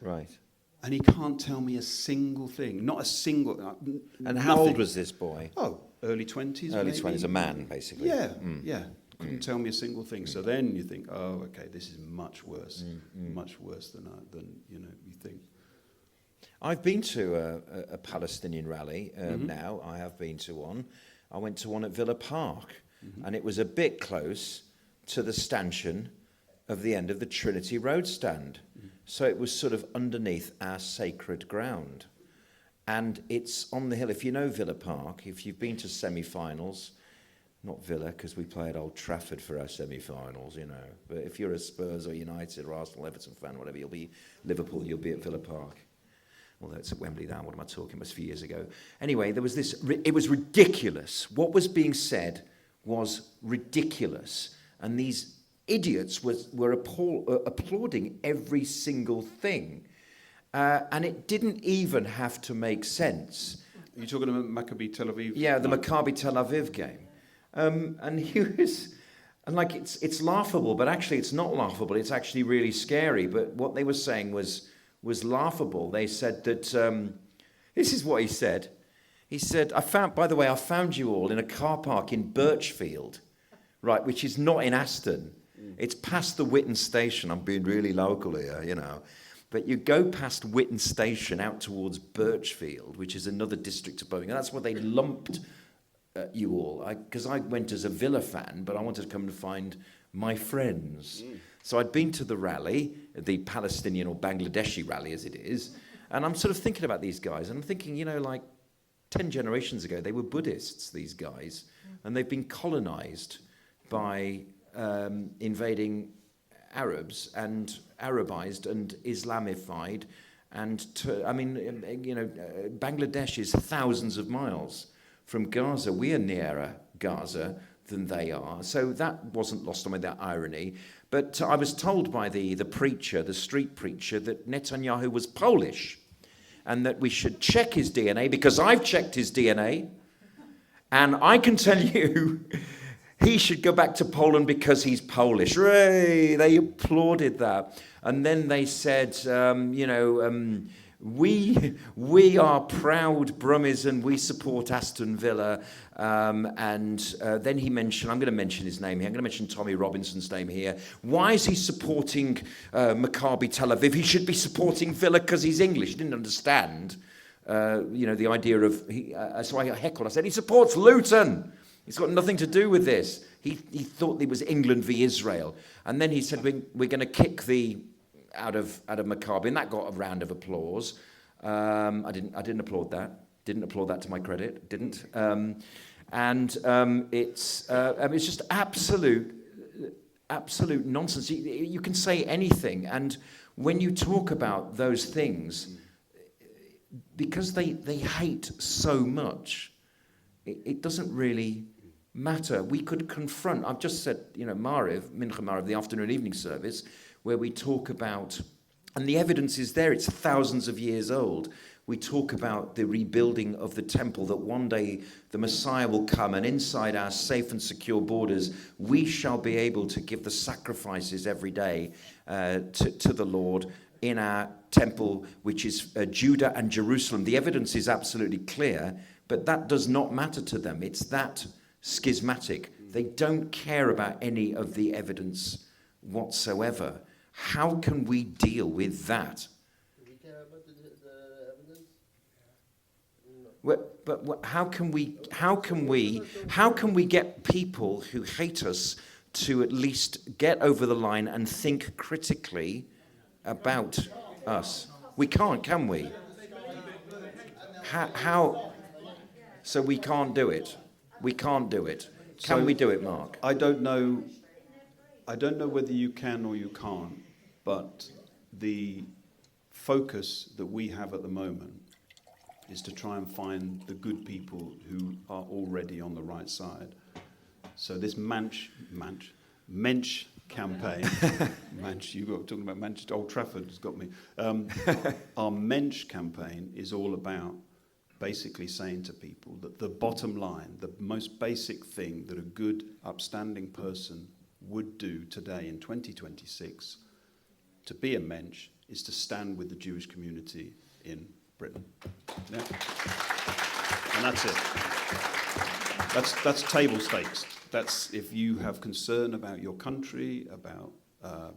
Right. And he can't tell me a single thing, not a single. And how old was this boy? Oh, early 20s. Early maybe. 20s, a man, basically. Yeah, yeah. Couldn't tell me a single thing. So then you think, oh, okay, this is much worse, much worse than you think. I've been to a Palestinian rally now. I have been to one. I went to one at Villa Park, and it was a bit close to the stanchion of the end of the Trinity Road stand. So it was sort of underneath our sacred ground. And it's on the hill. If you know Villa Park, if you've been to semi-finals, not Villa, because we play at Old Trafford for our semi-finals, But if you're a Spurs or United or Arsenal, Everton fan, whatever, you'll be Liverpool, you'll be at Villa Park. Although it's at Wembley now, what am I talking? It was a few years ago. Anyway, there was this, it was ridiculous. What was being said was ridiculous. And these idiots were applauding every single thing. And it didn't even have to make sense. Are you talking about Maccabi Tel Aviv? Yeah, the Maccabi Tel Aviv game. And he was, and like it's laughable, but actually it's not laughable. It's actually really scary. But what they were saying was laughable. They said that, this is what he said. He said, I found you all in a car park in Birchfield, right, which is not in Aston. It's past the Witten station. I'm being really local here, But you go past Witten station out towards Birchfield, which is another district of Birmingham. That's where they lumped you all. Because I went as a Villa fan, but I wanted to come and find my friends. So I'd been to the rally, the Palestinian or Bangladeshi rally as it is, and I'm sort of thinking about these guys, and I'm thinking, like 10 generations ago, they were Buddhists, these guys, and they've been colonized by invading Arabs and Arabized and Islamified. And, Bangladesh is thousands of miles from Gaza. We are nearer Gaza than they are. So that wasn't lost on me, that irony. But I was told by the preacher, the street preacher, that Netanyahu was Polish and that we should check his DNA, because I've checked his DNA. And I can tell you, he should go back to Poland because he's Polish. Hooray! They applauded that. And then they said, we are proud Brummies and we support Aston Villa. Then he mentioned, I'm going to mention his name here, I'm going to mention Tommy Robinson's name here. Why is he supporting Maccabi Tel Aviv? He should be supporting Villa because he's English. He didn't understand, the idea of, so I heckled. I said, he supports Luton. It's got nothing to do with this. He thought it was England v Israel. And then he said, we're going to kick out of Maccabi, and that got a round of applause. I didn't applaud that. Didn't applaud that to my credit. Didn't. It's just absolute nonsense. You can say anything, and when you talk about those things, because they hate so much, it doesn't really matter. We could confront, I've just said, Mariv, Mincha Mariv, the afternoon evening service, where we talk about, and the evidence is there, it's thousands of years old. We talk about the rebuilding of the temple, that one day the Messiah will come, and inside our safe and secure borders, we shall be able to give the sacrifices every day to the Lord in our temple, which is Judah and Jerusalem. The evidence is absolutely clear, but that does not matter to them. It's that schismatic. They don't care about any of the evidence whatsoever. How can we deal with that? Do we care about the evidence? No. But how can we get people who hate us to at least get over the line and think critically about us? We can't, can we? How? So we can't do it. We can't do it. Can we do it, Mark? I don't know whether you can or you can't, but the focus that we have at the moment is to try and find the good people who are already on the right side. So this Mensch campaign, Mensch, you got talking about Manchester, Old Trafford has got me. Our Mensch campaign is all about basically saying to people that the bottom line, the most basic thing that a good, upstanding person would do today in 2026 to be a Mensch is to stand with the Jewish community in Britain. Yeah? And that's it. That's table stakes. That's if you have concern about your country, about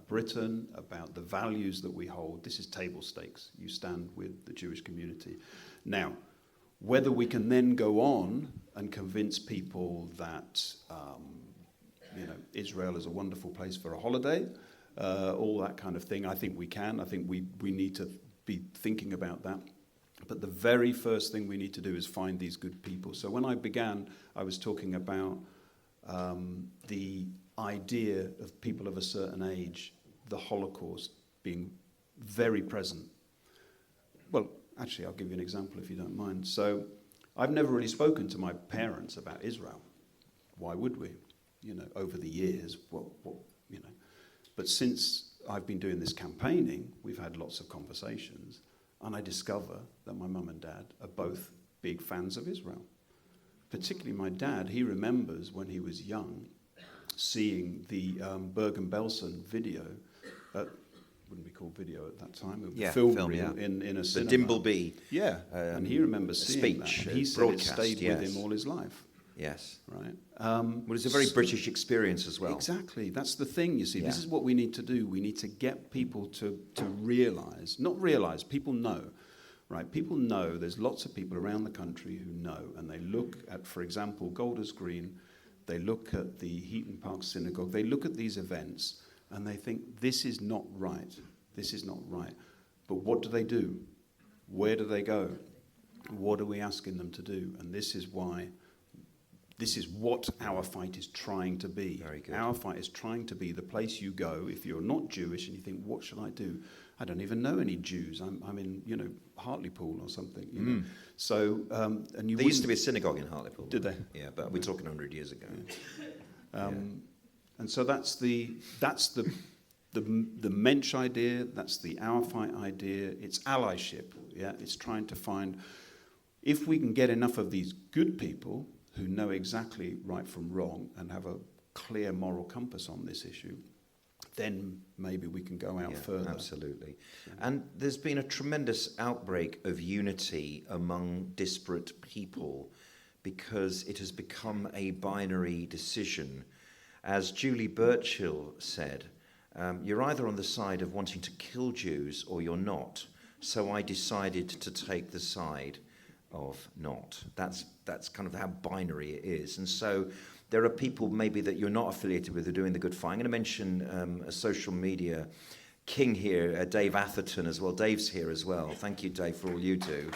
Britain, about the values that we hold, this is table stakes. You stand with the Jewish community. Now, whether we can then go on and convince people that Israel is a wonderful place for a holiday, all that kind of thing, I think we can. I think we need to be thinking about that. But the very first thing we need to do is find these good people. So when I began, I was talking about the idea of people of a certain age, the Holocaust being very present. Well, actually, I'll give you an example if you don't mind. So I've never really spoken to my parents about Israel. Why would we? Over the years, But since I've been doing this campaigning, we've had lots of conversations, and I discover that my mum and dad are both big fans of Israel. Particularly my dad, he remembers when he was young, seeing the Bergen-Belsen video, wouldn't be called video at that time, it was film reel in a cinema. The Dimbleby. Yeah, and he remembers seeing speech, that. And he said it stayed with him all his life. Yes. Right. Well, it's a very British experience as well. Exactly. That's the thing, you see. Yeah. This is what we need to do. We need to get people to realise, not realise, people know, right? People know, there's lots of people around the country who know, and they look at, for example, Golders Green, they look at the Heaton Park Synagogue, they look at these events, and they think, this is not right. This is not right. But what do? Where do they go? What are we asking them to do? And this is what our fight is trying to be. Very good. Our fight is trying to be the place you go if you're not Jewish and you think, what should I do? I don't even know any Jews. I'm in, Hartlepool or something. know. So, and you There used to be a synagogue in Hartlepool. Did they? Yeah, but we're talking 100 years ago. And so that's the Mensch idea. That's the our fight idea. It's allyship. Yeah, it's trying to find if we can get enough of these good people who know exactly right from wrong and have a clear moral compass on this issue, then maybe we can go out further. Absolutely. And there's been a tremendous outbreak of unity among disparate people because it has become a binary decision. As Julie Burchill said, you're either on the side of wanting to kill Jews or you're not. So I decided to take the side of not. That's kind of how binary it is. And so there are people maybe that you're not affiliated with who are doing the good fight. I'm going to mention a social media king here, Dave Atherton as well. Dave's here as well. Thank you, Dave, for all you do.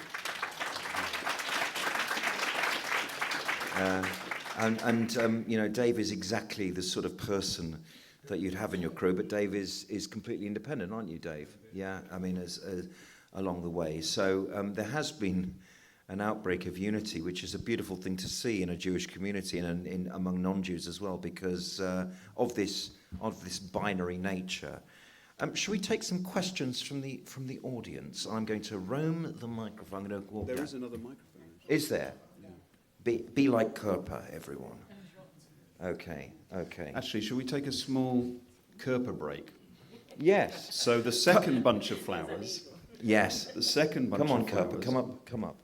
Dave is exactly the sort of person that you'd have in your crew, but Dave is completely independent, aren't you, Dave? Yeah, I mean, as along the way. So there has been an outbreak of unity, which is a beautiful thing to see in a Jewish community and among non-Jews as well, because of this binary nature. Shall we take some questions from the audience? I'm going to roam the microphone. I'm going to walk There down. is another microphone. Is there? Yeah. Be like Kurpa, everyone. Okay. Actually, shall we take a small Kurpa break? Yes. So the second bunch of flowers. Yes. The second bunch Come on, of flowers. Kurpa. Come up.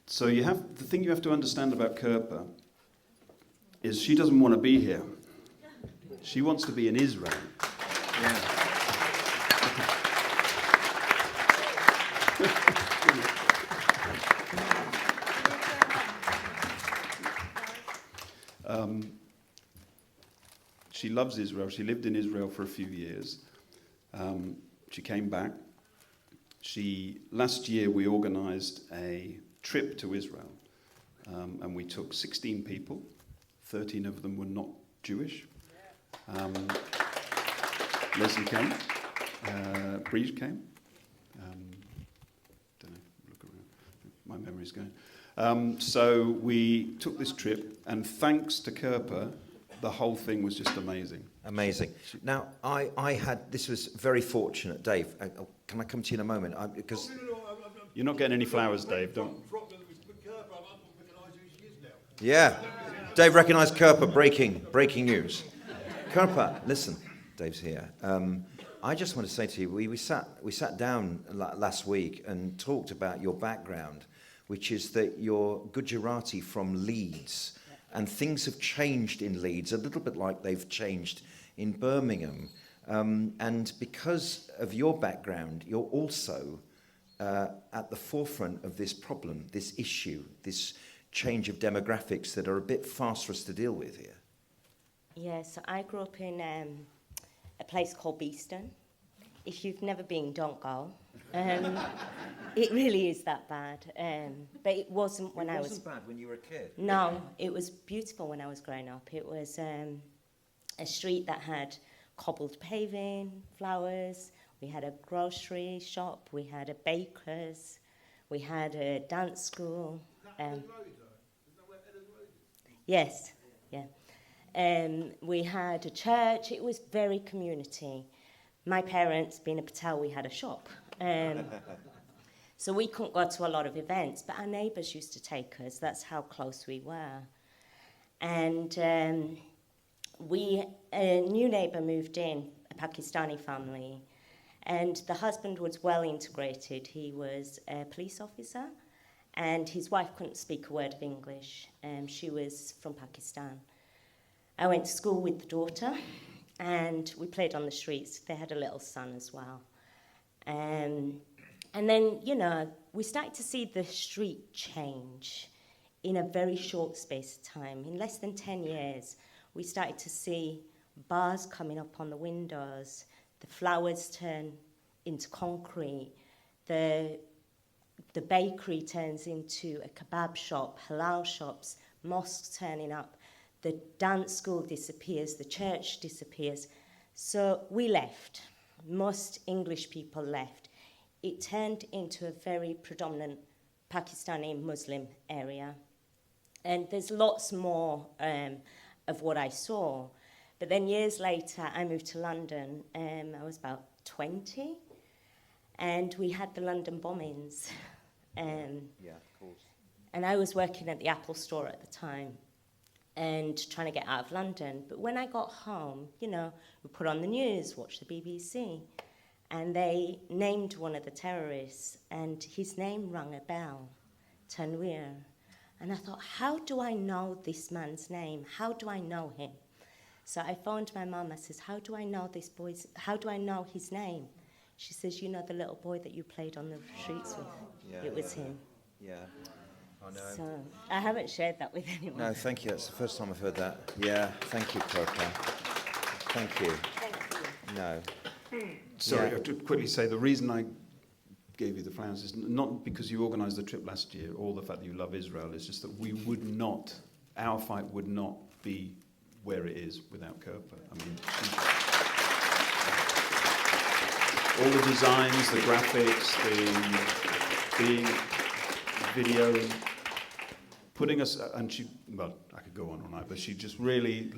So the thing you have to understand about Kurpa is she doesn't want to be here. She wants to be in Israel. Yeah. She loves Israel. She lived in Israel for a few years. She came back. Last year we organised a trip to Israel, and we took 16 people. 13 of them were not Jewish. Leslie came. Breege came. Don't know. Look around. My memory's going. So we took this trip, and thanks to Kurpa, the whole thing was just amazing. Amazing. Now, this was very fortunate, Dave. Can I come to you in a moment? Because You're not getting any flowers, Dave. Don't. yeah, Dave recognised Kurpa. Breaking news. Kurpa, listen, Dave's here. I just want to say to you, we sat down last week and talked about your background, which is that you're Gujarati from Leeds, and things have changed in Leeds a little bit like they've changed in Birmingham. And because of your background, you're also at the forefront of this problem, this issue, this change of demographics that are a bit fast for us to deal with here. Yes, I grew up in a place called Beeston. If you've never been, don't go. It really is that bad. But it wasn't when I was... It wasn't bad when you were a kid? No, it was beautiful when I was growing up. It was a street that had cobbled paving, flowers. We had a grocery shop. We had a baker's. We had a dance school. Yes, yeah. We had a church. It was very community. My parents, being a Patel, we had a shop. So we couldn't go to a lot of events, but our neighbours used to take us. That's how close we were. And a new neighbour moved in, a Pakistani family, and the husband was well integrated. He was a police officer, and his wife couldn't speak a word of English. She was from Pakistan. I went to school with the daughter, and we played on the streets. They had a little son as well. And then, we started to see the street change in a very short space of time. In less than 10 years, we started to see bars coming up on the windows, the flowers turn into concrete, the bakery turns into a kebab shop, halal shops, mosques turning up, the dance school disappears, the church disappears. So we left. Most English people left. It turned into a very predominant Pakistani Muslim area. And there's lots more of what I saw. But then years later, I moved to London. I was about 20. And we had the London bombings. Yeah, of course. And I was working at the Apple store at the time and trying to get out of London. But when I got home, we put on the news, watched the BBC. And they named one of the terrorists, and his name rang a bell, Tanweer. And I thought, how do I know this man's name? How do I know him? So I phoned my mum. I says, how do I know his name? She says, the little boy that you played on the streets with? Yeah, it was him. Yeah. I know. So I haven't shared that with anyone. No, thank you. That's the first time I've heard that. Yeah, thank you, Kurpa. Thank you. Thank you. No. Sorry, Yeah. I have to quickly say the reason I gave you the flowers is not because you organised the trip last year or the fact that you love Israel. It's just that our fight would not be where it is without Kurpa. I mean, all the designs, the graphics, the video, putting us, and she, well, I could go on all night, but she just really,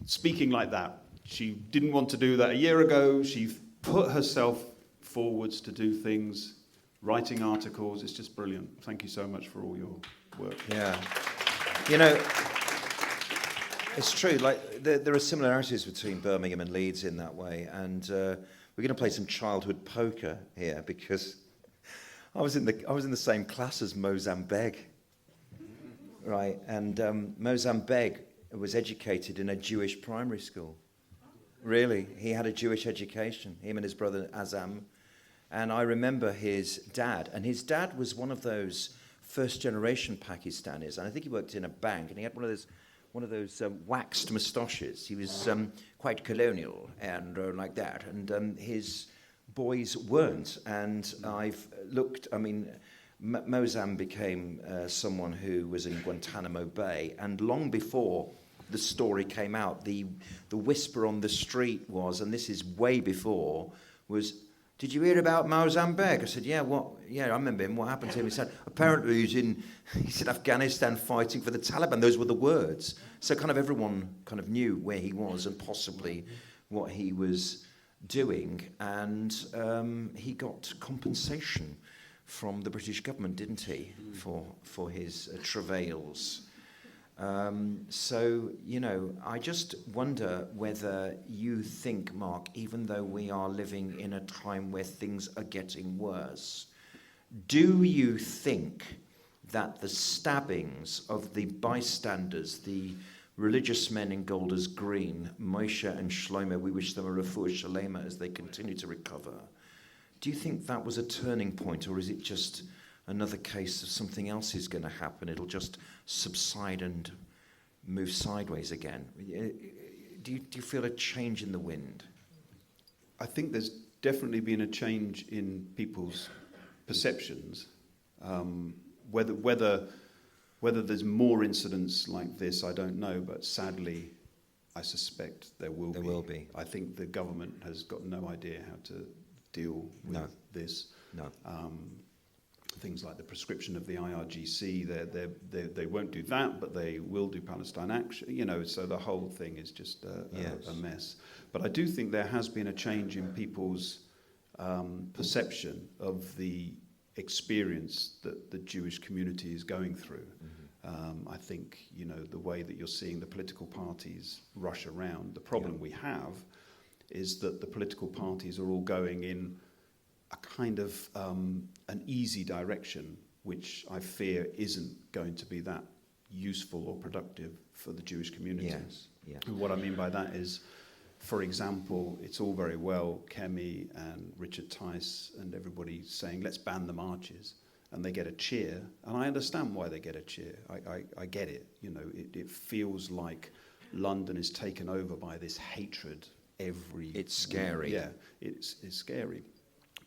speaking like that. She didn't want to do that a year ago. She put herself forwards to do things, writing articles. It's just brilliant. Thank you so much for all your work. Yeah. You know, it's true. Like there are similarities between Birmingham and Leeds in that way, and we're going to play some childhood poker here because I was in the same class as Mozambique, right? And Mozambique was educated in a Jewish primary school. Really, he had a Jewish education. Him and his brother Azam, and I remember his dad. And his dad was one of those first-generation Pakistanis, and I think he worked in a bank, and he had one of those waxed moustaches. He was quite colonial and like that, and his boys weren't. And I've looked, I mean, Mozam became someone who was in Guantanamo Bay, and long before the story came out, the whisper on the street was, and this is way before, was, "Did you hear about Mozambique?" I said, "Yeah, what? Yeah, I remember him. What happened to him?" He said, "Apparently he's in Afghanistan fighting for the Taliban." Those were the words. So kind of everyone kind of knew where he was and possibly what he was doing. And he got compensation from the British government, didn't he, for his travails. So, you know, I just wonder whether you think, Mark, even though we are living in a time where things are getting worse, do you think that the stabbings of the bystanders, the religious men in Golders Green, Moshe and Shlomo, we wish them a refuah shalema as they continue to recover, do you think that was a turning point, or is it just another case of something else is going to happen? It'll just subside and move sideways again. Do you feel a change in the wind? I think there's definitely been a change in people's perceptions. Whether there's more incidents like this, I don't know, but sadly, I suspect there will be. There will be. I think the government has got no idea how to deal with this. No. Things like the prescription of the IRGC, they won't do that, but they will do Palestine Action. You know, so the whole thing is just a mess. But I do think there has been a change in people's perception of the experience that the Jewish community is going through. Mm-hmm. I think, you know, the way that you're seeing the political parties rush around, the problem we have is that the political parties are all going in a kind of an easy direction, which I fear isn't going to be that useful or productive for the Jewish community. Yes. Yeah. And what I mean by that is, for example, it's all very well Kemi and Richard Tice and everybody saying, let's ban the marches, and they get a cheer, and I understand why they get a cheer. I get it. You know, it feels like London is taken over by this hatred It's scary. Yeah, it's scary.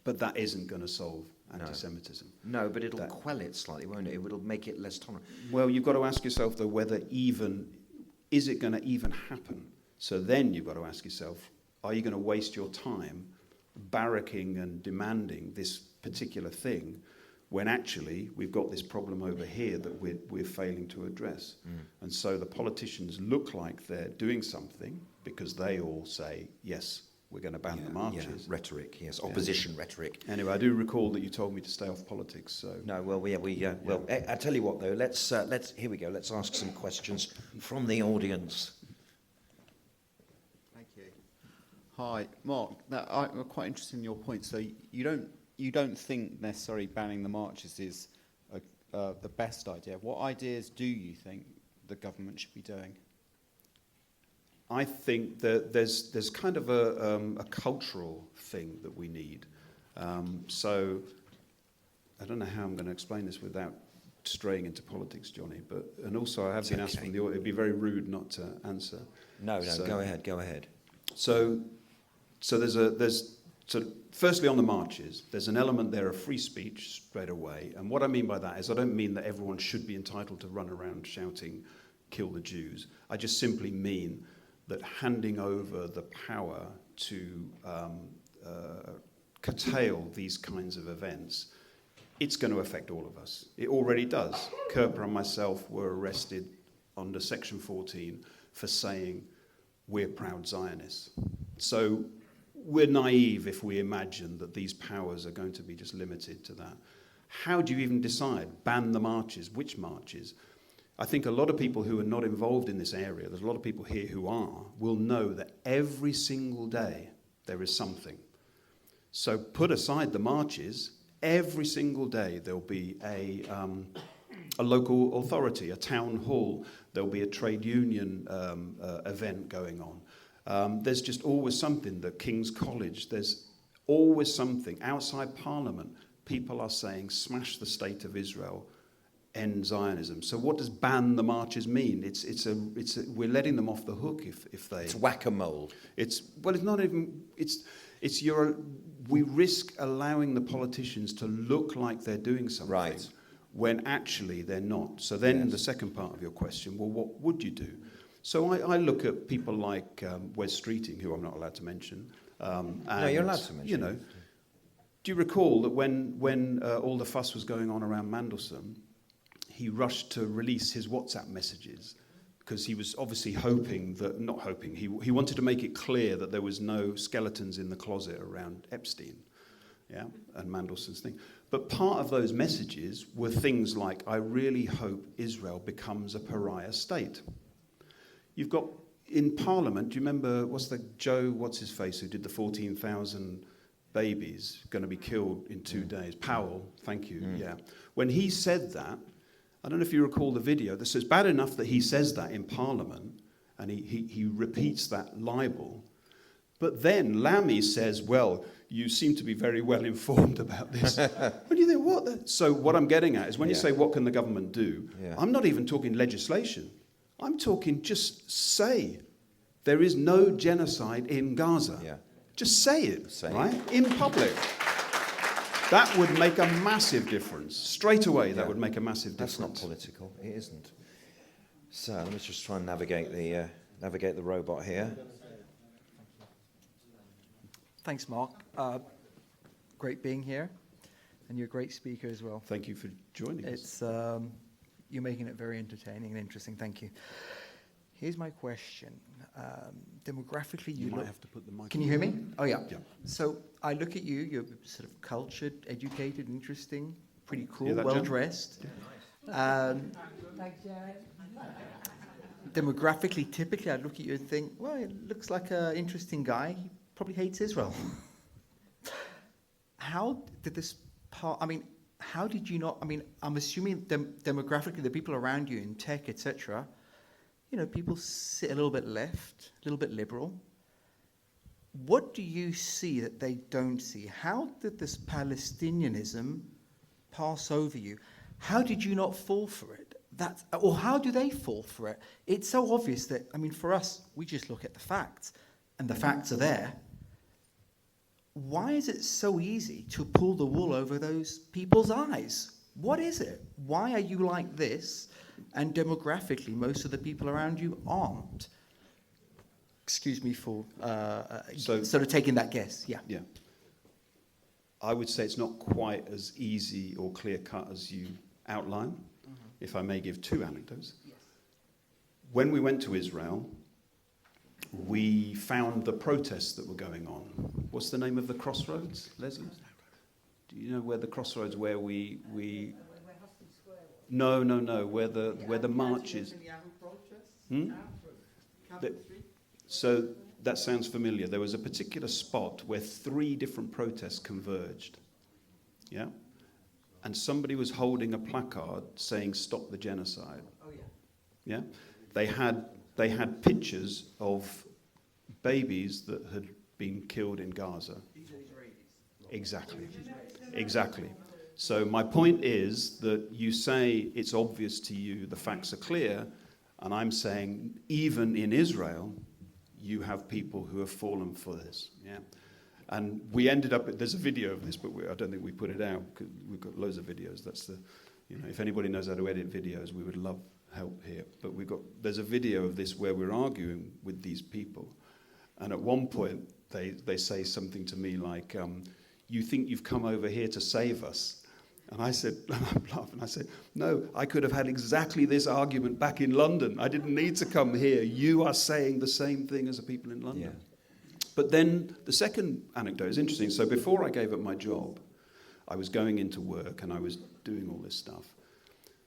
But that isn't going to solve anti-Semitism. No, but it'll quell it slightly, won't it? It'll make it less tolerant. Well, you've got to ask yourself, though, is it going to even happen? So then you've got to ask yourself, are you going to waste your time barracking and demanding this particular thing when actually we've got this problem over here that we're failing to address? And so the politicians look like they're doing something because they all say, yes, we're going to ban the marches. Yeah, rhetoric, yes, opposition rhetoric. Anyway, I do recall that you told me to stay off politics. So no, well, well, I tell you what though, let's here we go. Let's ask some questions from the audience. Thank you. Hi, Mark. I'm quite interested in your point. So you don't think necessarily banning the marches is the best idea. What ideas do you think the government should be doing? I think that there's kind of a cultural thing that we need. So I don't know how I'm going to explain this without straying into politics, Jonny. And also I have been asked from the audience. It'd be very rude not to answer. No, go ahead. So firstly on the marches, there's an element there of free speech straight away. And what I mean by that is I don't mean that everyone should be entitled to run around shouting, "Kill the Jews." I just simply mean that handing over the power to curtail these kinds of events, it's going to affect all of us. It already does. Kurpa and myself were arrested under Section 14 for saying we're proud Zionists. So we're naive if we imagine that these powers are going to be just limited to that. How do you even decide? Ban the marches? Which marches? I think a lot of people who are not involved in this area, there's a lot of people here who are, will know that every single day there is something. So put aside the marches, every single day there'll be a local authority, a town hall, there'll be a trade union event going on. There's just always something, the King's College, there's always something. Outside Parliament, people are saying, smash the state of Israel, end Zionism. So what does ban the marches mean? We're letting them off the hook if they... It's whack-a-mole. We risk allowing the politicians to look like they're doing something, Right, when actually they're not. So then Yes. the second part of your question, well, what would you do? So I look at people like Wes Streeting, who I'm not allowed to mention. No, you're allowed to mention. You know, do you recall that when all the fuss was going on around Mandelson, he rushed to release his WhatsApp messages because he was obviously he wanted to make it clear that there was no skeletons in the closet around Epstein, and Mandelson's thing. But part of those messages were things like, I really hope Israel becomes a pariah state. You've got, in Parliament, do you remember, what's his face, who did the 14,000 babies going to be killed in 2 days? Powell, thank you, When he said that, I don't know if you recall the video, so it's bad enough that he says that in Parliament, and he repeats that libel, but then Lammy says, well, you seem to be very well informed about this. And you think, what? So what I'm getting at is when you say, what can the government do? Yeah. I'm not even talking legislation. I'm talking just say there is no genocide in Gaza. Yeah. Just say it, Say right? In public. That would make a massive difference. Straight away, that would make a massive difference. That's not political. It isn't. So let me just try and navigate the robot here. Thanks, Mark. Great being here, and you're a great speaker as well. Thank you for joining us. It's you're making it very entertaining and interesting. Thank you. Here's my question. Demographically, You might look. have to put the mic. Can you hear me? Oh yeah. Yeah. So I look at you. You're sort of cultured, educated, interesting, pretty cool, Hear that, well Jen? dressed. Thanks, Jared. Demographically, typically, I look at you and think, well, it looks like an interesting guy. He probably hates Israel. How did this part? I mean, how did you not? I mean, I'm assuming demographically, the people around you in tech, etc. You know, people sit a little bit left, a little bit liberal. What do you see that they don't see? How did this Palestinianism pass over you? How did you not fall for it? Or how do they fall for it? It's so obvious that, I mean, for us, we just look at the facts, and the facts are there. Why is it so easy to pull the wool over those people's eyes? What is it? Why are you like this? And demographically, most of the people around you aren't. Excuse me for sort of taking that guess. Yeah. Yeah. I would say it's not quite as easy or clear-cut as you outline, if I may give 2 anecdotes. Yes. When we went to Israel, we found the protests that were going on. What's the name of the crossroads, Leslie? Do you know where the crossroads where we No, where the march is. So that sounds familiar. There was a particular spot where 3 different protests converged. Yeah? And somebody was holding a placard saying stop the genocide. Oh yeah. Yeah? They had pictures of babies that had been killed in Gaza. These are Israelis. Exactly. So my point is that you say it's obvious to you, the facts are clear, and I'm saying even in Israel, you have people who have fallen for this. Yeah, and we ended up. There's a video of this, but I don't think we put it out. Cause we've got loads of videos. That's if anybody knows how to edit videos, we would love help here. But there's a video of this where we're arguing with these people, and at one point they say something to me like, you think you've come over here to save us? And I said, I'm laughing, I said, no, I could have had exactly this argument back in London. I didn't need to come here. You are saying the same thing as the people in London. Yeah. But then the second anecdote is interesting. So before I gave up my job, I was going into work and I was doing all this stuff.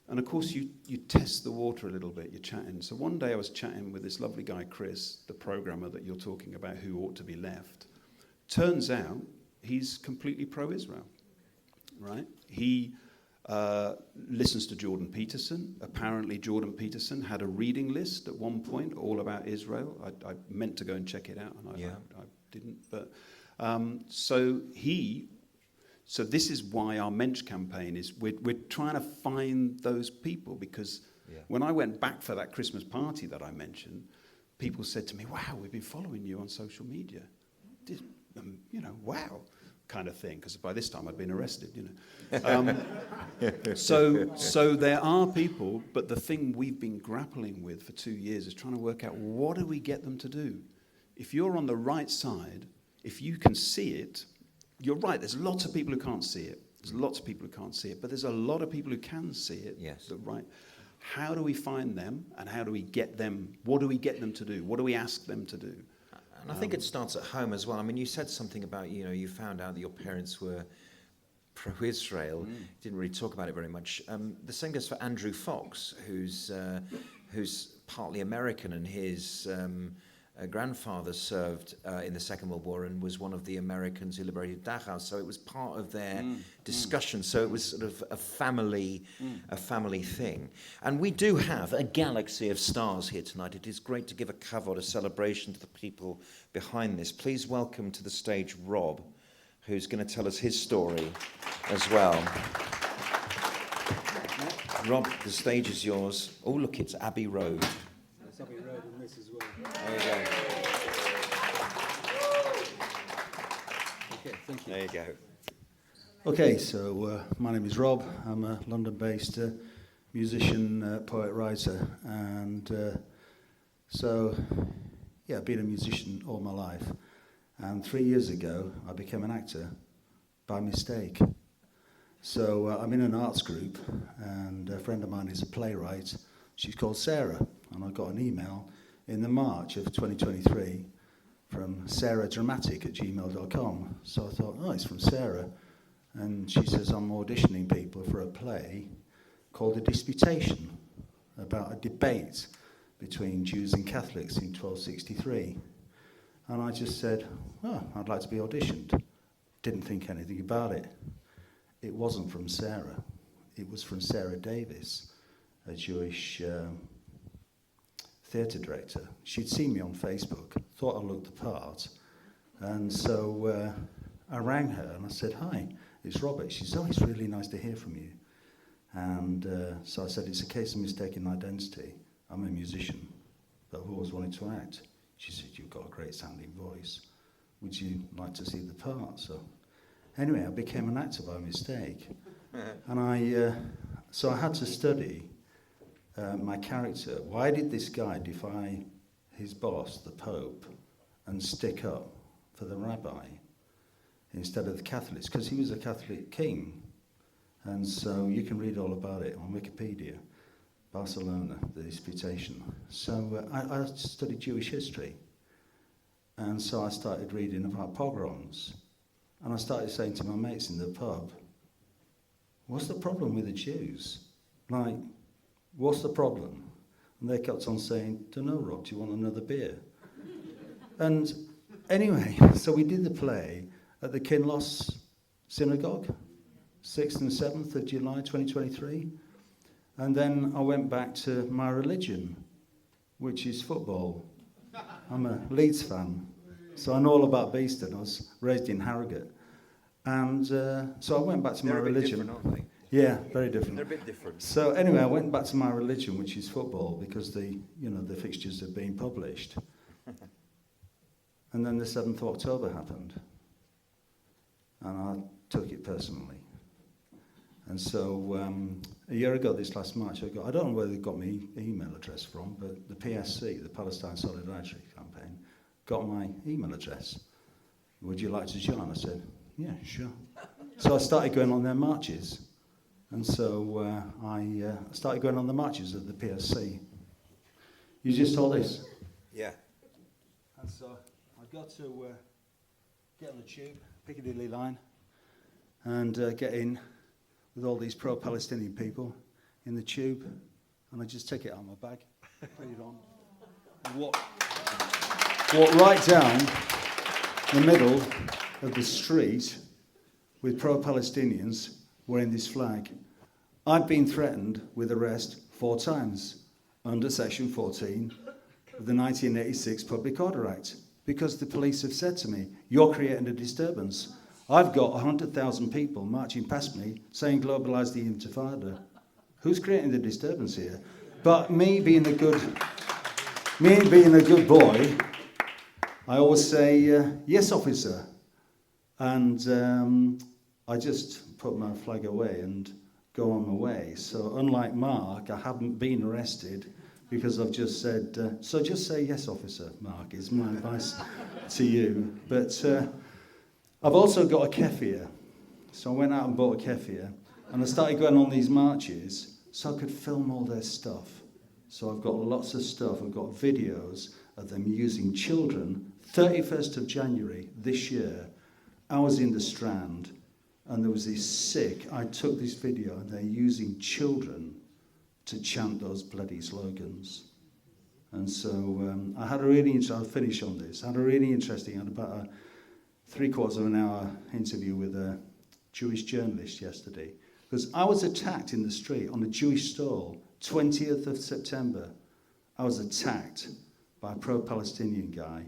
And of course, you test the water a little bit, you're chatting. So one day I was chatting with this lovely guy, Chris, the programmer that you're talking about, who ought to be left. Turns out he's completely pro-Israel, right? He listens to Jordan Peterson. Apparently Jordan Peterson had a reading list at one point all about Israel. I meant to go and check it out, and I didn't. But So this is why our Mensch campaign is, we're trying to find those people, because when I went back for that Christmas party that I mentioned, people said to me, wow, we've been following you on social media. Wow, kind of thing, because by this time I'd been arrested, So there are people, but the thing we've been grappling with for 2 years is trying to work out, what do we get them to do? If you're on the right side, if you can see it, you're right, there's lots of people who can't see it. But there's a lot of people who can see it. Yes. Right. How do we find them, and how do we get them? What do we get them to do? What do we ask them to do? And I think it starts at home as well. I mean, you said something about, you found out that your parents were pro-Israel. Didn't really talk about it very much. The same goes for Andrew Fox, who's partly American, and his grandfather served in the Second World War and was one of the Americans who liberated Dachau. So it was part of their discussion. So it was sort of a family thing. And we do have a galaxy of stars here tonight. It is great to give a kavod, a celebration to the people behind this. Please welcome to the stage Rob, who's going to tell us his story as well. Rob, the stage is yours. Oh, look, it's Abbey Road. It's Abbey Road in this as well. There you go. Okay, thank you. There you go. Okay, so my name is Rob. I'm a London-based musician, poet, writer, and I've been a musician all my life. And 3 years ago, I became an actor by mistake. So I'm in an arts group, and a friend of mine is a playwright. She's called Sarah, and I got an email in the March of 2023 from sarahdramatic@gmail.com. So I thought, oh, it's from Sarah. And she says, I'm auditioning people for a play called A Disputation, about a debate between Jews and Catholics in 1263. And I just said, oh, I'd like to be auditioned. Didn't think anything about it. It wasn't from Sarah. It was from Sarah Davis, a Jewish theatre director. She'd seen me on Facebook, thought I looked the part, and so I rang her and I said, hi, it's Robert. She said, oh, it's really nice to hear from you. And so I said, it's a case of mistaken identity. I'm a musician, but I've always wanted to act. She said, you've got a great sounding voice. Would you like to see the part? So anyway, I became an actor by mistake. And so I had to study my character. Why did this guy defy his boss, the Pope, and stick up for the rabbi instead of the Catholics? Because he was a Catholic king. And so you can read all about it on Wikipedia. Barcelona, the disputation. So I studied Jewish history. And so I started reading about pogroms. And I started saying to my mates in the pub, what's the problem with the Jews? Like, what's the problem? And they kept on saying, dunno, Rob, do you want another beer? And anyway, so we did the play at the Kinloss Synagogue, 6th and 7th of July 2023. And then I went back to my religion, which is football. I'm a Leeds fan, so I know all about Beeston. I was raised in Harrogate. And so I went back to my religion. They're a bit different, aren't they? Yeah, very different. They're a bit different. So anyway, I went back to my religion, which is football, because the fixtures had been published. And then the 7th of October happened. And I took it personally. And so a year ago, this last March, I don't know where they got my email address from, but the PSC, the Palestine Solidarity Campaign, got my email address. Would you like to join? I said, Yeah, sure. So I started going on their marches. And so I started going on the marches of the PSC. You just told this. Yeah. And so I got to get on the tube, Piccadilly line, and get in with all these pro-Palestinian people in the tube, and I just take it out of my bag, put it on, and walk right down the middle of the street with pro-Palestinians wearing this flag. I've been threatened with arrest 4 times under Section 14 of the 1986 Public Order Act because the police have said to me, you're creating a disturbance. I've got 100,000 people marching past me saying globalise the Intifada. Who's creating the disturbance here? But me being a good boy, I always say, yes, officer. And I just put my flag away and go on my way. So unlike Mark, I haven't been arrested because I've just said, so just say yes, officer, Mark, is my advice to you. But I've also got a keffiyeh. So I went out and bought a keffiyeh, and I started going on these marches so I could film all their stuff. So I've got lots of stuff. I've got videos of them using children. 31st of January this year, I was in the Strand, and there was this I took this video, and they're using children to chant those bloody slogans. And so I had a really, I'll finish on this, I had a really interesting, I had about a 3/4 of an hour interview with a Jewish journalist yesterday, because I was attacked in the street on a Jewish stall, 20th of September. I was attacked by a pro-Palestinian guy.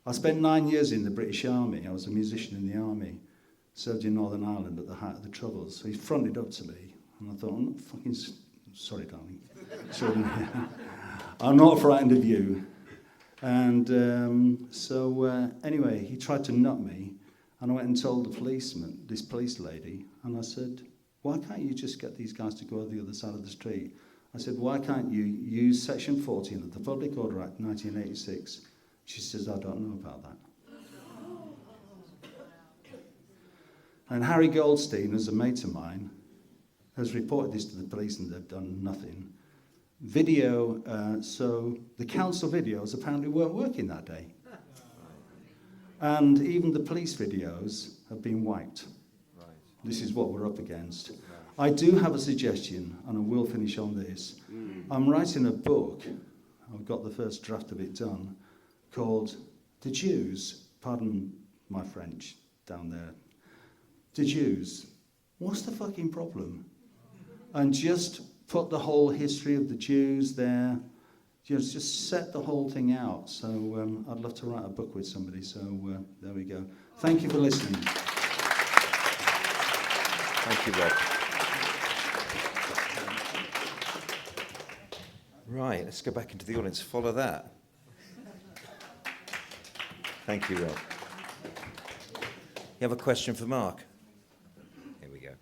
I spent 9 years in the British Army. I was a musician in the army, served in Northern Ireland at the height of the Troubles. So he fronted up to me, and I thought, I'm not fucking, sorry, darling. I'm not frightened of you. And anyway, he tried to nut me, and I went and told the policeman, this police lady, and I said, why can't you just get these guys to go to the other side of the street? I said, why can't you use Section 14 of the Public Order Act 1986? She says, I don't know about that. And Harry Goldstein, as a mate of mine, has reported this to the police, and they've done nothing. So the council videos apparently weren't working that day. And even the police videos have been wiped. Right. This is what we're up against. Right. I do have a suggestion, and I will finish on this. I'm writing a book, I've got the first draft of it done, called The Jews, pardon my French down there, The Jews, what's the fucking problem? And just put the whole history of the Jews there, just set the whole thing out. So I'd love to write a book with somebody, so there we go. Thank you for listening. Thank you, Rob. Right, let's go back into the audience. Follow that. Thank you, Rob. You have a question for Mark? Here we go.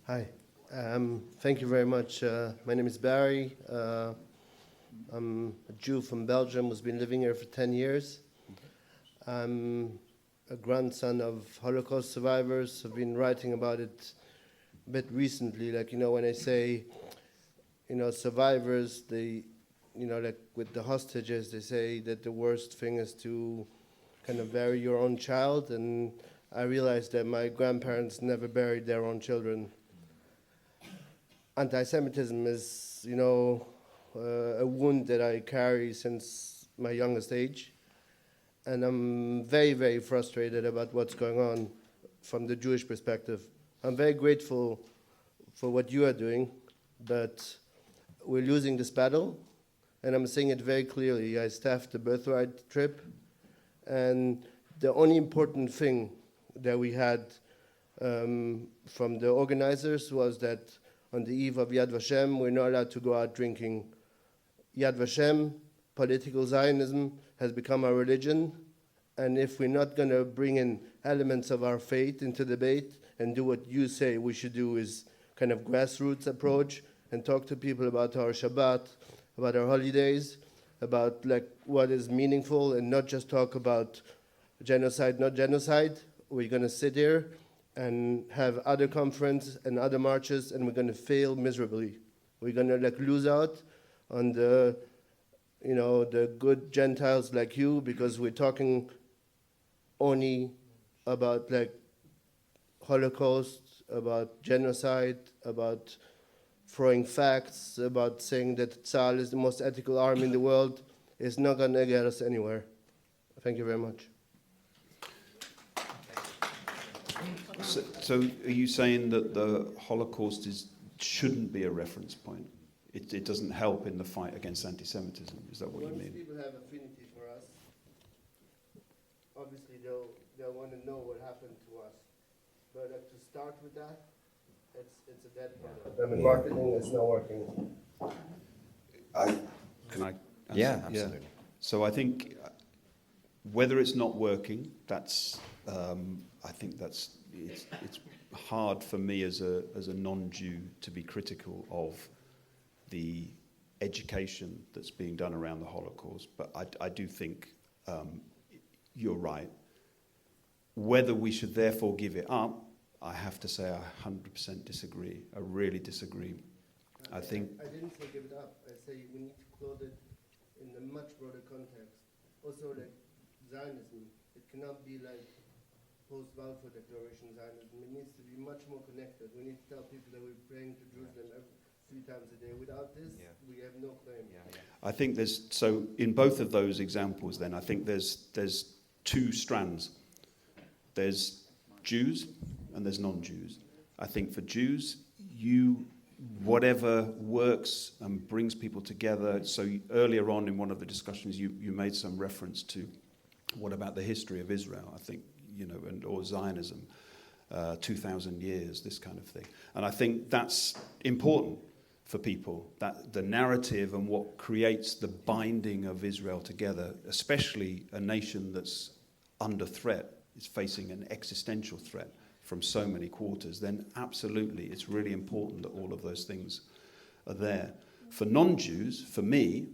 Hi. Thank you very much. My name is Barry. I'm a Jew from Belgium who's been living here for 10 years. I'm a grandson of Holocaust survivors. I've been writing about it a bit recently. Like, when I say, survivors, they, like with the hostages, they say that the worst thing is to kind of bury your own child. And I realized that my grandparents never buried their own children. Anti-Semitism is, a wound that I carry since my youngest age. And I'm very, very frustrated about what's going on from the Jewish perspective. I'm very grateful for what you are doing, but we're losing this battle, and I'm saying it very clearly. I staffed the Birthright trip, and the only important thing that we had from the organizers was that on the eve of Yad Vashem, we're not allowed to go out drinking. Yad Vashem, political Zionism, has become our religion, and if we're not going to bring in elements of our faith into debate and do what you say we should do, is kind of grassroots approach and talk to people about our Shabbat, about our holidays, about like what is meaningful and not just talk about genocide, not genocide. We're going to sit here and have other conferences and other marches, and we're going to fail miserably. We're going to like lose out on the, you know, the good Gentiles like you, because we're talking only about like Holocaust, about genocide, about throwing facts, about saying that Tzal is the most ethical army in the world. Is not going to get us anywhere. Thank you very much. So are you saying that the Holocaust shouldn't be a reference point? It doesn't help in the fight against anti-Semitism? Is that what you mean? Once people have affinity for us, obviously they'll want to know what happened to us. But to start with that, it's a dead product. I mean, marketing is not working. Can I? Yeah, absolutely. Yeah. So I think whether it's not working, that's I think that's it's hard for me as a non-Jew to be critical of the education that's being done around the Holocaust. But I do think you're right. Whether we should therefore give it up, I have to say I 100% disagree. I really disagree. I think... I didn't say give it up. I say we need to clothe it in a much broader context. Also, like Zionism, it cannot be like post-Balfour Declaration Zionism. It needs to be much more connected. We need to tell people that we're praying to Jerusalem 3 times a day. Without this, we have no claim. I think there's... So in both of those examples then, I think there's 2 strands. There's Jews and there's non-Jews. I think for Jews, whatever works and brings people together. So earlier on in one of the discussions, you made some reference to what about the history of Israel, I think, or Zionism, 2,000 years, this kind of thing. And I think that's important for people, that the narrative and what creates the binding of Israel together, especially a nation that's under threat, is facing an existential threat from so many quarters, then absolutely it's really important that all of those things are there. For non-Jews, for me,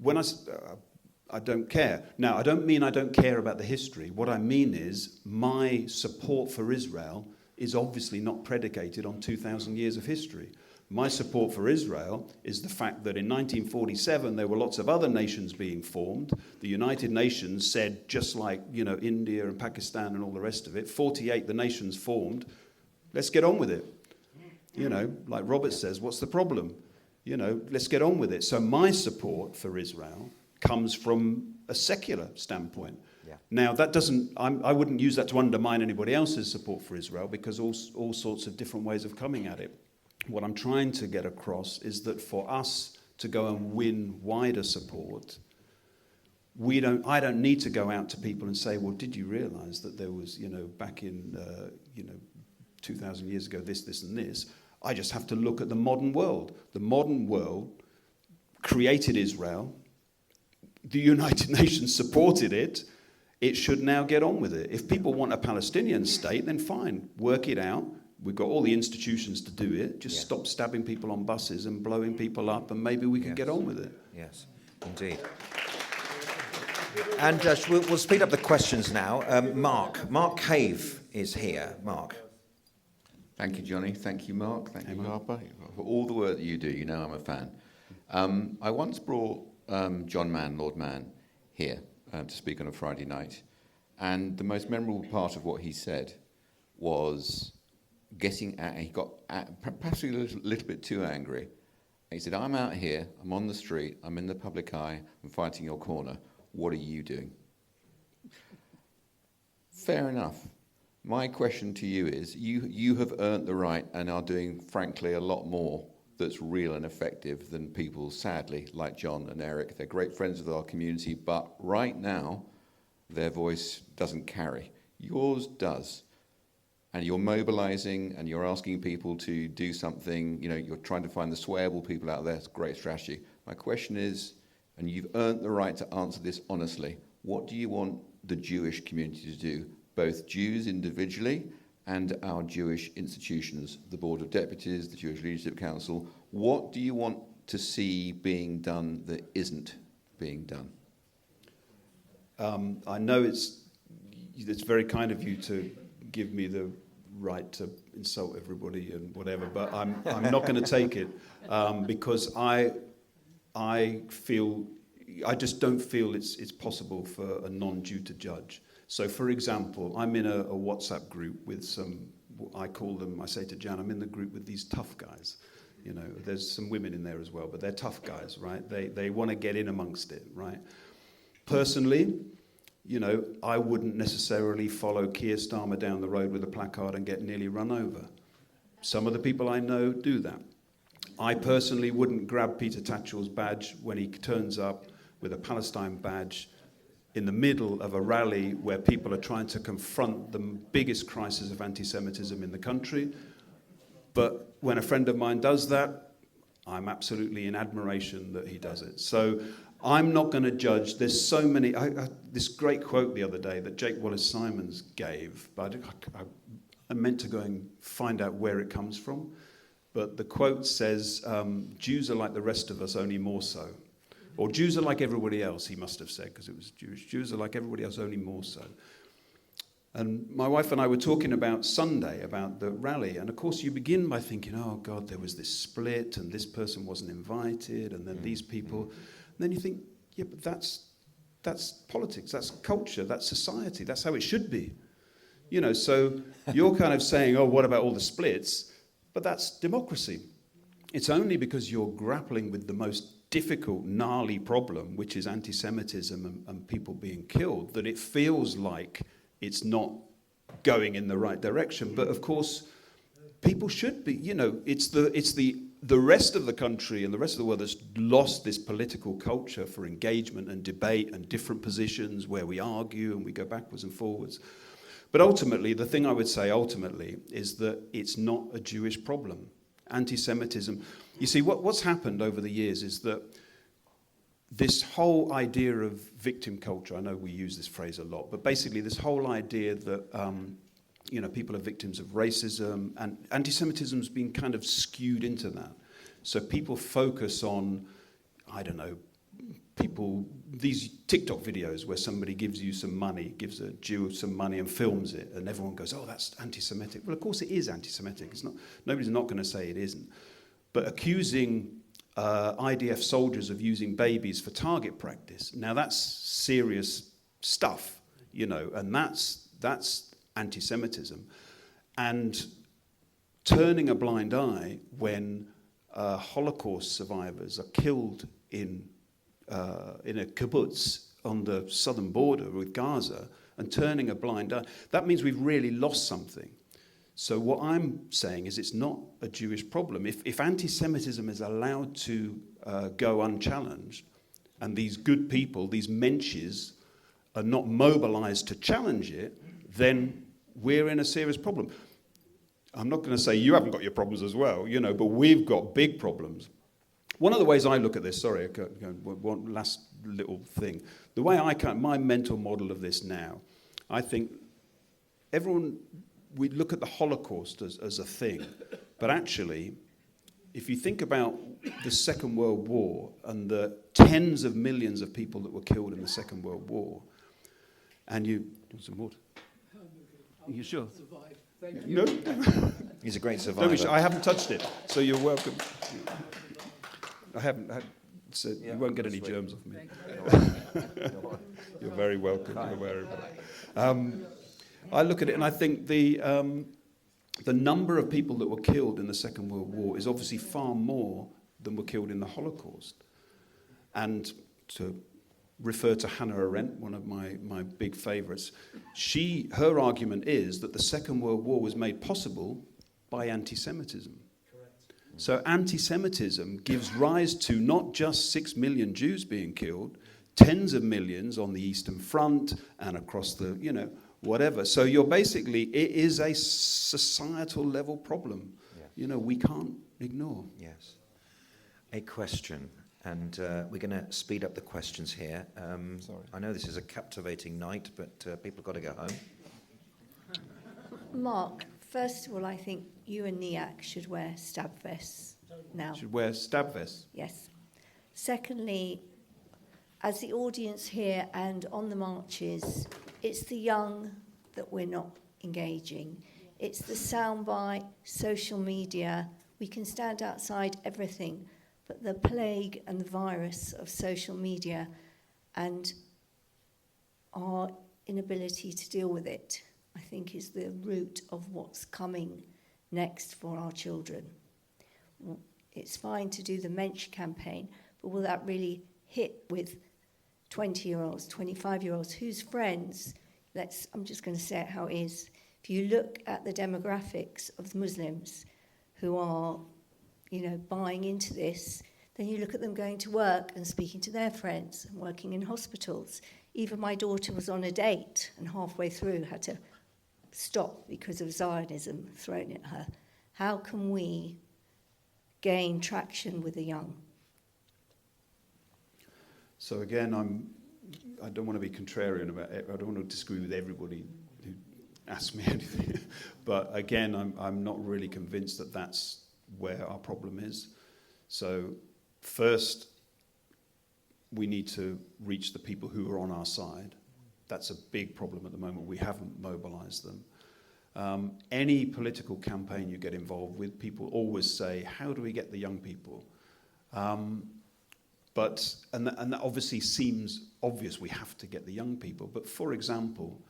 when I don't care. Now, I don't mean I don't care about the history. What I mean is my support for Israel is obviously not predicated on 2,000 years of history. My support for Israel is the fact that in 1947 there were lots of other nations being formed. The United Nations said, just like India and Pakistan and all the rest of it, 48 the nations formed. Let's get on with it. Like Robert says, what's the problem? Let's get on with it. So my support for Israel comes from a secular standpoint. Yeah. Now, that doesn't... I wouldn't use that to undermine anybody else's support for Israel, because all sorts of different ways of coming at it. What I'm trying to get across is that for us to go and win wider support, I don't need to go out to people and say, well, did you realize that there was, back in, 2,000 years ago, this and this? I just have to look at the modern world. The modern world created Israel. The United Nations supported it. It should now get on with it. If people want a Palestinian state, then fine, work it out. We've got all the institutions to do it. Just stop stabbing people on buses and blowing people up, and maybe we can get on with it. Yes, indeed. And we'll speed up the questions now. Mark Cave is here. Mark. Thank you, Jonny. Thank you, Mark. Thank you, Kurpa, for all the work that you do. I'm a fan. I once brought John Mann, Lord Mann, here to speak on a Friday night. And the most memorable part of what he said was... he got perhaps a little bit too angry. He said, I'm out here, I'm on the street, I'm in the public eye, I'm fighting your corner. What are you doing? Fair enough. My question to you is, you have earned the right and are doing, frankly, a lot more that's real and effective than people, sadly, like John and Eric. They're great friends of our community, but right now, their voice doesn't carry. Yours does. And you're mobilizing and you're asking people to do something, you're trying to find the swayable people out there. It's a great strategy. My question is, and you've earned the right to answer this honestly, what do you want the Jewish community to do, both Jews individually and our Jewish institutions, the Board of Deputies, the Jewish Leadership Council? What do you want to see being done that isn't being done? I know it's very kind of you to give me the right to insult everybody and whatever, but I'm not going to take it because I just don't feel it's possible for a non-Jew to judge. So, for example, I'm in a WhatsApp group with some, I say to Jan, I'm in the group with these tough guys. You know, there's some women in there as well, but they're tough guys, right? They want to get in amongst it, right? Personally, you know, I wouldn't necessarily follow Keir Starmer down the road with a placard and get nearly run over. Some of the people I know do that. I personally wouldn't grab Peter Tatchell's badge when he turns up with a Palestine badge in the middle of a rally where people are trying to confront the biggest crisis of anti-Semitism in the country. But when a friend of mine does that, I'm absolutely in admiration that he does it. So I'm not going to judge. There's so many. This great quote the other day that Jake Wallace-Simons gave, but I meant to go and find out where it comes from. But the quote says, Jews are like the rest of us, only more so. Or Jews are like everybody else, he must have said, because it was Jewish. Jews are like everybody else, only more so. And my wife and I were talking about Sunday, about the rally. And of course, you begin by thinking, oh, God, there was this split, and this person wasn't invited, and then these people. And then you think, yeah, but that's politics, that's culture, that's society, that's how it should be. You know, so you're kind of saying, oh, what about all the splits? But that's democracy. It's only because you're grappling with the most difficult, gnarly problem, which is anti-Semitism and people being killed, that it feels like it's not going in the right direction. But of course, people should be, you know, it's the rest of the country and the rest of the world that's lost this political culture for engagement and debate and different positions where we argue and we go backwards and forwards. But ultimately, the thing I would say ultimately is that it's not a Jewish problem. Anti-Semitism. You see, what's happened over the years is that this whole idea of victim culture, I know we use this phrase a lot, but basically this whole idea that you know, people are victims of racism, and anti-Semitism's been kind of skewed into that. So people focus on, I don't know, these TikTok videos where somebody gives you some money, gives a Jew some money and films it, and everyone goes, oh, that's anti-Semitic. Well, of course it is anti-Semitic. It's not. Nobody's not going to say it isn't. But accusing IDF soldiers of using babies for target practice, now that's serious stuff, you know, and that's anti-Semitism. And turning a blind eye when Holocaust survivors are killed in a kibbutz on the southern border with Gaza, and turning a blind eye, that means we've really lost something. So what I'm saying is it's not a Jewish problem. If anti-Semitism is allowed to go unchallenged, and these good people, these Mensches, are not mobilized to challenge it, then we're in a serious problem. I'm not going to say you haven't got your problems as well, you know, but we've got big problems. One of the ways I look at this, sorry, one last little thing. The way my mental model of this now, I think we look at the Holocaust as a thing, but actually, if you think about the Second World War and the tens of millions of people that were killed in the Second World War, and you want some water? Are you sure? Thank you. No? He's a great survivor. I haven't touched it, so you're welcome. I haven't. So you won't get any germs off me. You're very welcome. You're very welcome. I look at it and I think the number of people that were killed in the Second World War is obviously far more than were killed in the Holocaust. And to refer to Hannah Arendt, one of my big favourites, her argument is that the Second World War was made possible by anti-Semitism. So anti-Semitism gives rise to not just 6 million Jews being killed, tens of millions on the Eastern Front and across the, you know, whatever. So you're basically, it is a societal level problem. Yeah. You know, we can't ignore. Yes. A question, and we're going to speed up the questions here. Sorry. I know this is a captivating night, but people have got to go home. Mark, first of all, I think you and NEAC should wear stab vests now. Should wear stab vests. Yes. Secondly, as the audience here and on the marches, it's the young that we're not engaging. It's the soundbite, social media. We can stand outside everything, but the plague and the virus of social media and our inability to deal with it, I think, is the root of what's coming next for our children. It's fine to do the Mensch campaign, but will that really hit with 20-year-olds, 25-year-olds, whose friends, I'm just going to say it how it is. If you look at the demographics of the Muslims who are, buying into this, then you look at them going to work and speaking to their friends and working in hospitals. Even my daughter was on a date and halfway through had to stop because of Zionism thrown at her. How can we gain traction with the young? So again, I don't want to be contrarian about it. I don't want to disagree with everybody who asks me anything. But again, I'm not really convinced that that's where our problem is. So first, we need to reach the people who are on our side. That's a big problem at the moment. We haven't mobilized them. Any political campaign you get involved with, people always say, how do we get the young people? But that obviously seems obvious, we have to get the young people. But for example,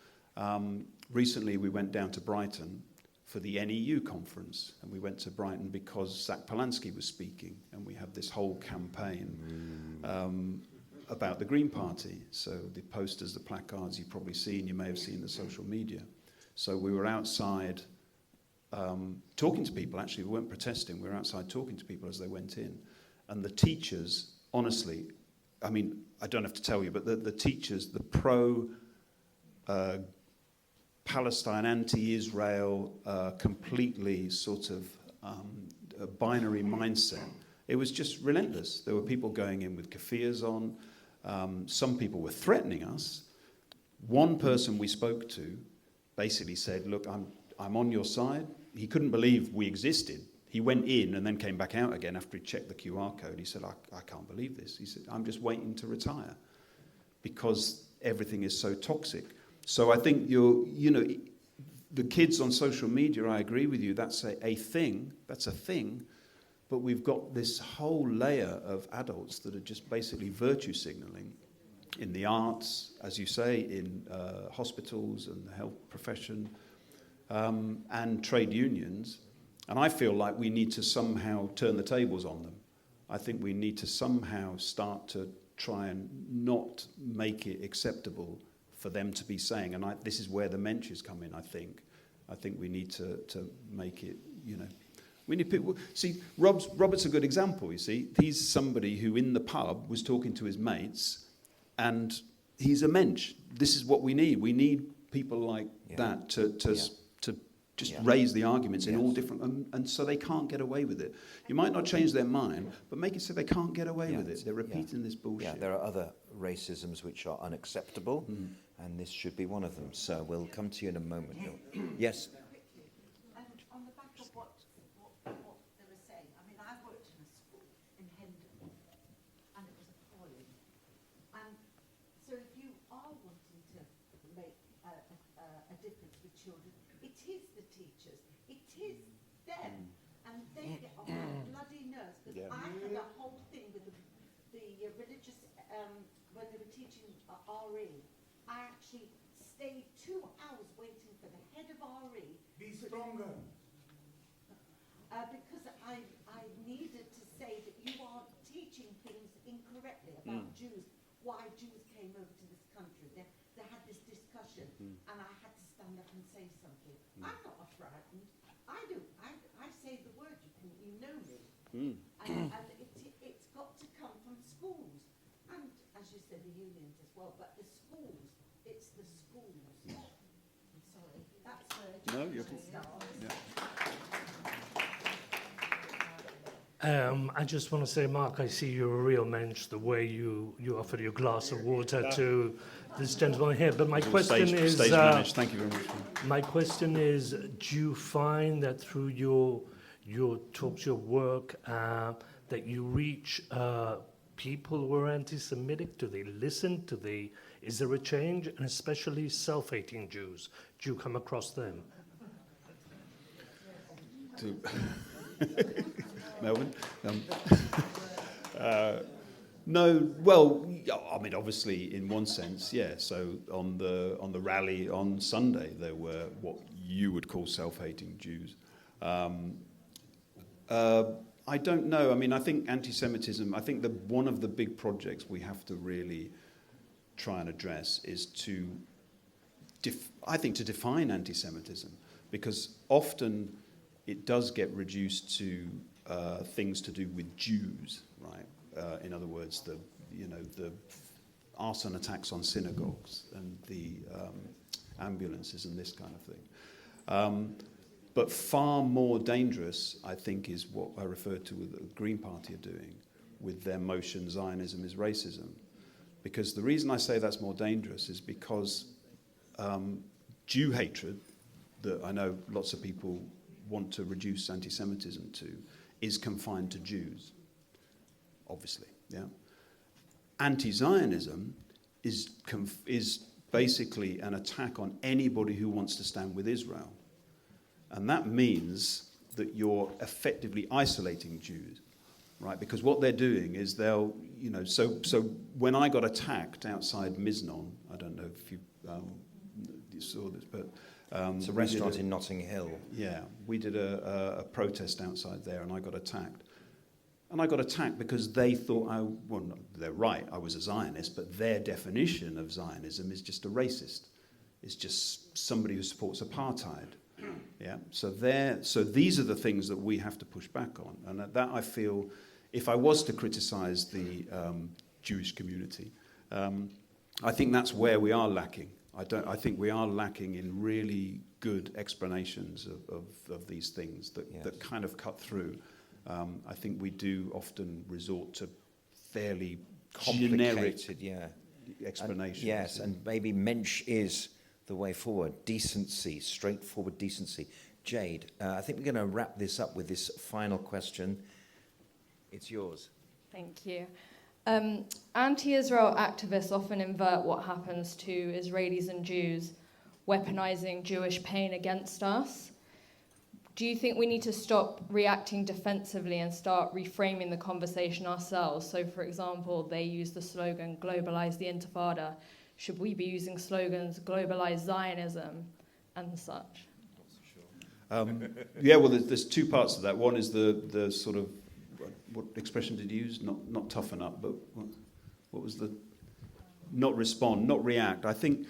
recently we went down to Brighton for the NEU conference, and we went to Brighton because Zach Polanski was speaking, and we had this whole campaign about the Green Party. So the posters, the placards you've probably seen, you may have seen the social media. So we were outside talking to people. Actually, we weren't protesting, we were outside talking to people as they went in. And the teachers, honestly, I mean, I don't have to tell you, but the teachers, the pro-Palestine, anti-Israel, completely sort of a binary mindset, it was just relentless. There were people going in with kafirs on. Some people were threatening us. One person we spoke to basically said, look, I'm on your side. He couldn't believe we existed. He went in and then came back out again after he checked the QR code. He said, I can't believe this. He said, I'm just waiting to retire because everything is so toxic. So I think the kids on social media, I agree with you, that's a thing. That's a thing. But we've got this whole layer of adults that are just basically virtue signaling in the arts, as you say, in hospitals and the health profession, and trade unions. And I feel like we need to somehow turn the tables on them. I think we need to somehow start to try and not make it acceptable for them to be saying, and this is where the Mensches come in, I think. I think we need to make it, we need people. See, Robert's a good example, you see. He's somebody who in the pub was talking to his mates, and he's a Mensch. This is what we need. We need people like that to just raise the arguments in all different, and so they can't get away with it. You might not change their mind, but make it so they can't get away with it. They're repeating this bullshit. Yeah, there are other racisms which are unacceptable, and this should be one of them. So we'll come to you in a moment. Yes. And on the back of what they were saying, I mean, I worked in a school in Hendon, and it was appalling. And so if you are wanting to make a difference with children, it is the teachers, it is them, and they get on my bloody nerves, because I had a whole thing with the religious, when they were teaching RE, I actually stayed 2 hours waiting for the head of RE. Be stronger. Because I needed to say that you are teaching things incorrectly about Jews, why Jews came over to this country. They had this discussion, and I had to stand up and say something. I'm not frightened. I say the word, you know me. And it's got to come from schools. And as you said, the unions as well, but the schools, it's the schools. I'm sorry, that's where No, you're I just want to say, Mark, I see you're a real mensch, the way you offer your glass of water to this gentleman here. But my question is... Stage managed, thank you very much. My question is, do you find that through your your talks, your work, that you reach people who are anti-Semitic? Do they listen? Is there a change? And especially self-hating Jews. Do you come across them? Melvin? No, well, I mean, obviously, in one sense, yeah. So on the rally on Sunday, there were what you would call self-hating Jews. I don't know. I mean, I think anti-Semitism, I think that one of the big projects we have to really try and address is to define anti-Semitism, because often it does get reduced to things to do with Jews, right? In other words, the arson attacks on synagogues and the ambulances and this kind of thing. But far more dangerous, I think, is what I referred to with the Green Party are doing with their motion, Zionism is racism. Because the reason I say that's more dangerous is because Jew hatred, that I know lots of people want to reduce anti-Semitism to, is confined to Jews, obviously. Yeah. Anti-Zionism is basically an attack on anybody who wants to stand with Israel. And that means that you're effectively isolating Jews, right? Because what they're doing is they'll, so when I got attacked outside Miznon, I don't know if you saw this, but... it's a restaurant in Notting Hill. Yeah, we did a protest outside there, and I got attacked. And I got attacked because they thought, they're right, I was a Zionist, but their definition of Zionism is just a racist. It's just somebody who supports apartheid. Yeah. So these are the things that we have to push back on, and that I feel, if I was to criticise the Jewish community, I think that's where we are lacking. I think we are lacking in really good explanations of these things that kind of cut through. I think we do often resort to fairly complicated, generic explanations. Yes, and maybe Mensch is the way forward. Decency, straightforward decency. Jade, I think we're going to wrap this up with this final question. It's yours. Thank you. Anti-Israel activists often invert what happens to Israelis and Jews, weaponizing Jewish pain against us. Do you think we need to stop reacting defensively and start reframing the conversation ourselves? So, for example, they use the slogan, globalize the Intifada. Should we be using slogans, globalize Zionism and such? Yeah, well, there's two parts to that. One is the sort of, what expression did you use? Not toughen up, but what was the, not respond, not react. I think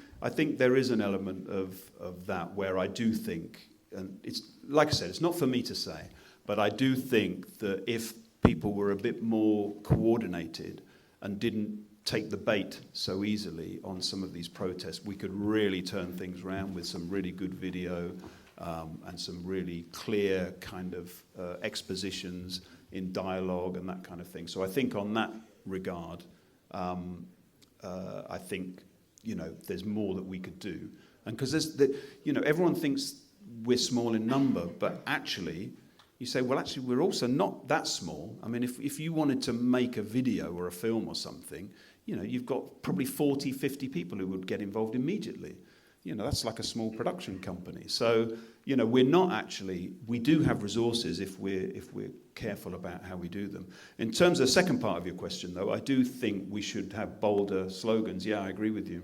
there is an element of that where I do think, and it's, like I said, it's not for me to say, but I do think that if people were a bit more coordinated and didn't take the bait so easily on some of these protests, we could really turn things around with some really good video and some really clear kind of expositions in dialogue and that kind of thing. So I think on that regard, I think, there's more that we could do. And because everyone thinks we're small in number, but actually, you say, well, actually, we're also not that small. I mean, if you wanted to make a video or a film or something, you've got probably 40, 50 people who would get involved immediately. That's like a small production company. So, we're not actually, we do have resources if we're careful about how we do them. In terms of the second part of your question, though, I do think we should have bolder slogans. Yeah, I agree with you.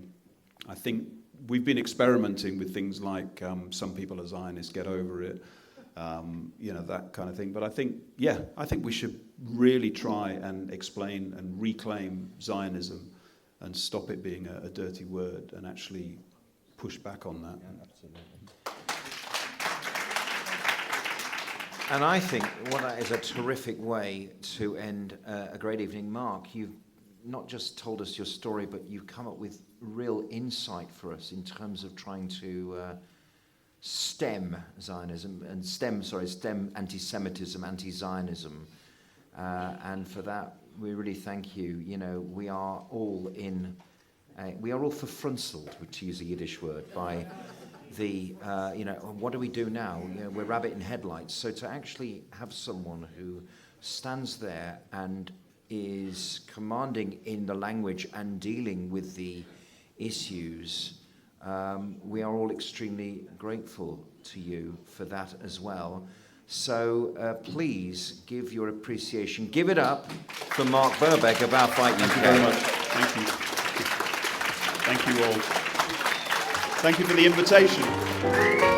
I think we've been experimenting with things like some people are Zionists, get over it, that kind of thing. But I think we should really try and explain and reclaim Zionism and stop it being a dirty word and actually push back on that. Yeah, absolutely. And I think that is a terrific way to end a great evening. Mark, you've not just told us your story, but you've come up with real insight for us in terms of trying to stem Zionism and stem anti-Semitism, anti-Zionism. And for that, we really thank you. We are all verfrunzelt, to use a Yiddish word, by what do we do now? We're rabbit in headlights. So to actually have someone who stands there and is commanding in the language and dealing with the issues, we are all extremely grateful to you for that as well. So please give your appreciation. Give it up for Mark Birbeck of Our Fight UK. Thank you very much. Thank you. Thank you all. Thank you for the invitation.